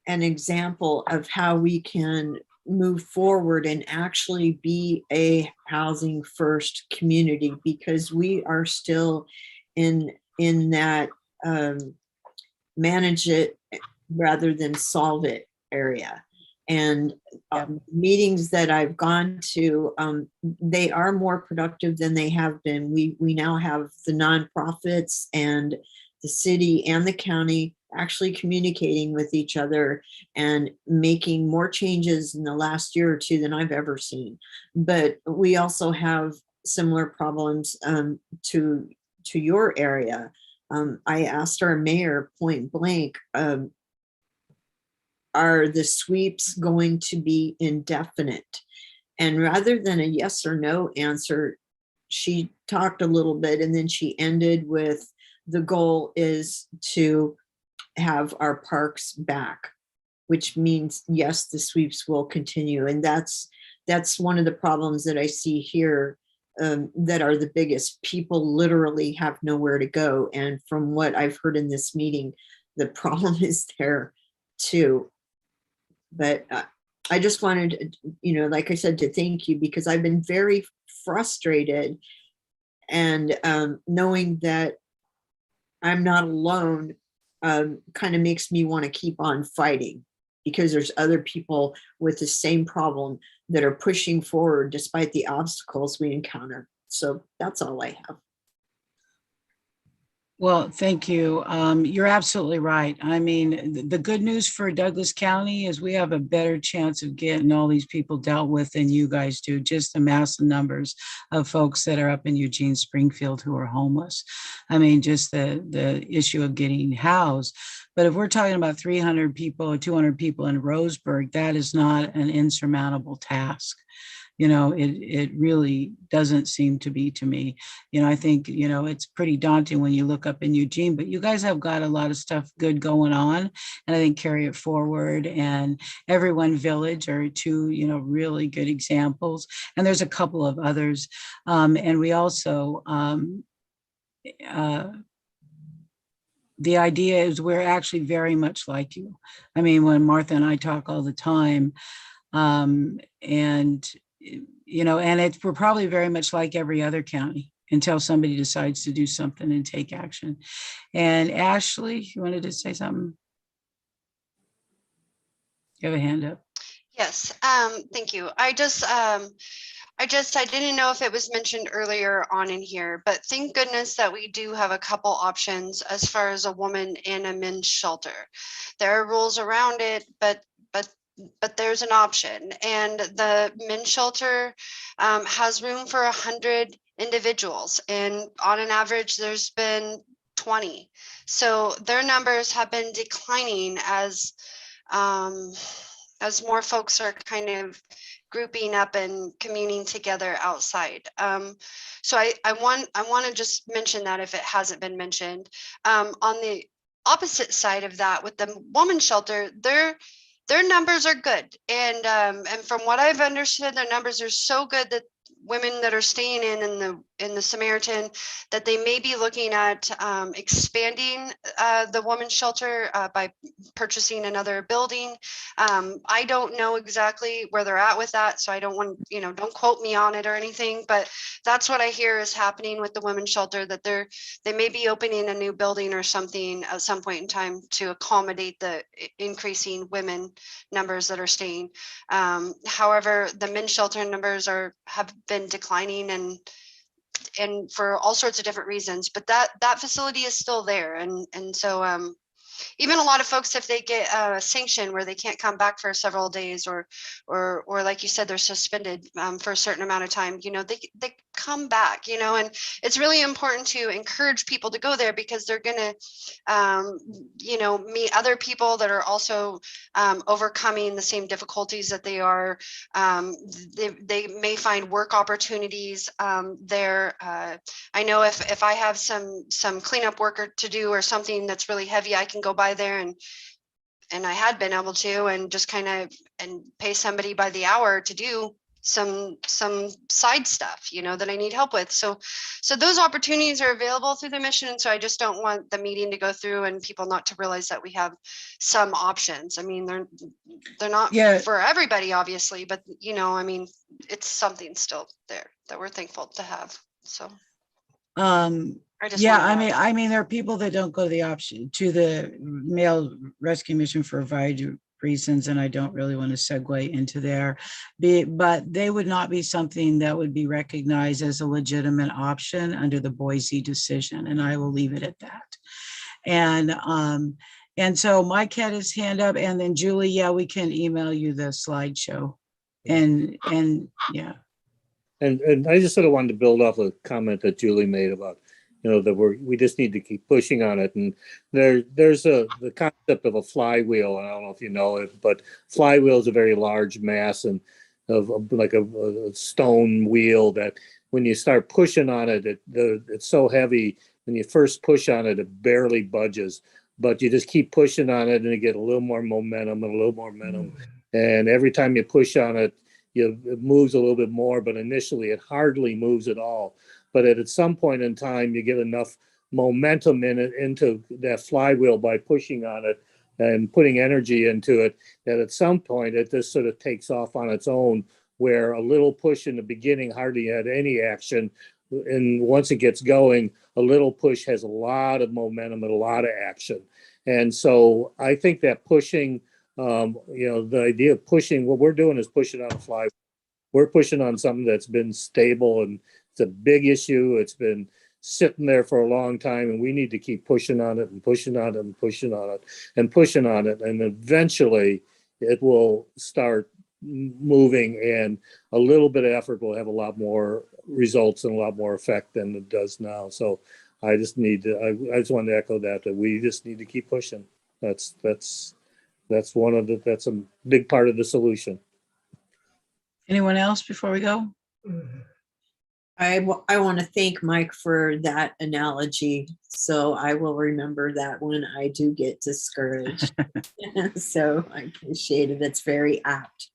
an example of how we can move forward and actually be a housing first community, because we are still in that manage it rather than solve it area. And meetings that I've gone to, they are more productive than they have been. We now have the nonprofits and the city and the county actually communicating with each other and making more changes in the last year or two than I've ever seen. But we also have similar problems to your area. I asked our mayor point blank, are the sweeps going to be indefinite? And rather than a yes or no answer, she talked a little bit and then she ended with, the goal is to have our parks back, which means, yes, the sweeps will continue. And that's one of the problems that I see here, that are the biggest. People literally have nowhere to go. And from what I've heard in this meeting, the problem is there too. But I just wanted, like I said, to thank you, because I've been very frustrated, and knowing that I'm not alone kind of makes me want to keep on fighting, because there's other people with the same problem that are pushing forward despite the obstacles we encounter. So that's all I have. Well, thank you. You're absolutely right. I mean, the good news for Douglas County is we have a better chance of getting all these people dealt with than you guys do. Just the massive numbers of folks that are up in Eugene, Springfield who are homeless. I mean, just the issue of getting housed. But if we're talking about 300 people or 200 people in Roseburg, that is not an insurmountable task. It really doesn't seem to be to me. I think, it's pretty daunting when you look up in Eugene, but you guys have got a lot of stuff good going on, and I think carry it forward. And Everyone Village are two, really good examples. And there's a couple of others. And we also, the idea is we're actually very much like you. I mean, when Martha and I talk all the time, and we're probably very much like every other county until somebody decides to do something and take action. And Ashley, you wanted to say something? You have a hand up. Yes, thank you. I didn't know if it was mentioned earlier on in here, but thank goodness that we do have a couple options as far as a woman in a men's shelter. There are rules around it, but there's an option, and the men's shelter has room for 100 individuals, and on an average there's been 20. So their numbers have been declining as more folks are kind of grouping up and communing together outside. So I want to just mention that if it hasn't been mentioned. On the opposite side of that, with the women's shelter, their numbers are good, and from what I've understood, their numbers are so good that women that are staying in the Samaritan, that they may be looking at expanding the women's shelter by purchasing another building. I don't know exactly where they're at with that, so I don't want, don't quote me on it or anything, but that's what I hear is happening with the women's shelter, that they may be opening a new building or something at some point in time to accommodate the increasing women numbers that are staying. However, the men's shelter numbers have been declining, and for all sorts of different reasons, but that facility is still there, and so even a lot of folks, if they get a sanction where they can't come back for several days, or like you said, they're suspended for a certain amount of time, they come back, and it's really important to encourage people to go there, because they're going to, meet other people that are also overcoming the same difficulties that they are. They may find work opportunities there. I know if I have some cleanup work to do or something that's really heavy, I can go by there, and I had been able to, and just kind of and pay somebody by the hour to do some side stuff, you know, that I need help with. So those opportunities are available through the mission. So I just don't want the meeting to go through and people not to realize that we have some options. I mean, they're not for everybody, obviously, but you know, I mean, it's something still there that we're thankful to have. So yeah, I mean, there are people that don't go to the male rescue mission for a variety of reasons, and I don't really want to segue into there, but they would not be something that would be recognized as a legitimate option under the Boise decision, and I will leave it at that. And so Mike had his hand up, and then Julie, yeah, we can email you the slideshow, and yeah. And I just sort of wanted to build off a comment that Julie made about, you know, that we just need to keep pushing on it. And there's the concept of a flywheel. I don't know if you know it, but flywheel is a very large mass and of like a stone wheel that when you start pushing on it, it's so heavy. When you first push on it, it barely budges, but you just keep pushing on it and you get a little more momentum and a little more momentum. And every time you push on it, it moves a little bit more, but initially it hardly moves at all. But at some point in time, you get enough momentum into that flywheel by pushing on it and putting energy into it, that at some point it just sort of takes off on its own, where a little push in the beginning hardly had any action. And once it gets going, a little push has a lot of momentum and a lot of action. And so I think that pushing, you know, the idea of pushing, what we're doing is pushing on a flywheel. We're pushing on something that's been stable, and it's a big issue. It's been sitting there for a long time, and we need to keep pushing on it and pushing on it and pushing on it and pushing on it. And eventually it will start moving, and a little bit of effort will have a lot more results and a lot more effect than it does now. So I just need to, I just wanted to echo that we just need to keep pushing. That's a big part of the solution. Anyone else before we go? I want to thank Mike for that analogy. So I will remember that when I do get discouraged. So I appreciate it. It's very apt.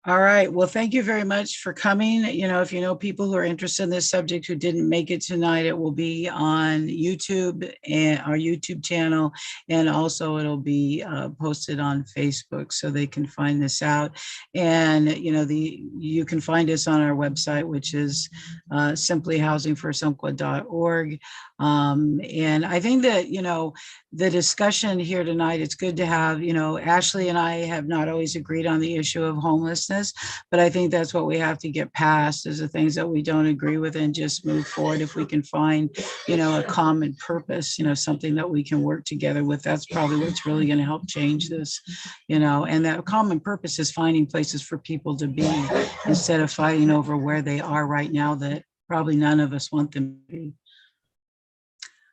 All right. Well, thank you very much for coming. You know, if you know people who are interested in this subject who didn't make it tonight, it will be on YouTube and our YouTube channel, and also it'll be posted on Facebook so they can find this out. And you know, you can find us on our website, which is simplyhousingforsumpqua.org. And I think that, you know, the discussion here tonight, it's good to have, you know, Ashley and I have not always agreed on the issue of homelessness, but I think that's what we have to get past, is the things that we don't agree with, and just move forward. If we can find, you know, a common purpose, you know, something that we can work together with, that's probably what's really going to help change this, you know. And that common purpose is finding places for people to be, instead of fighting over where they are right now that probably none of us want them to be.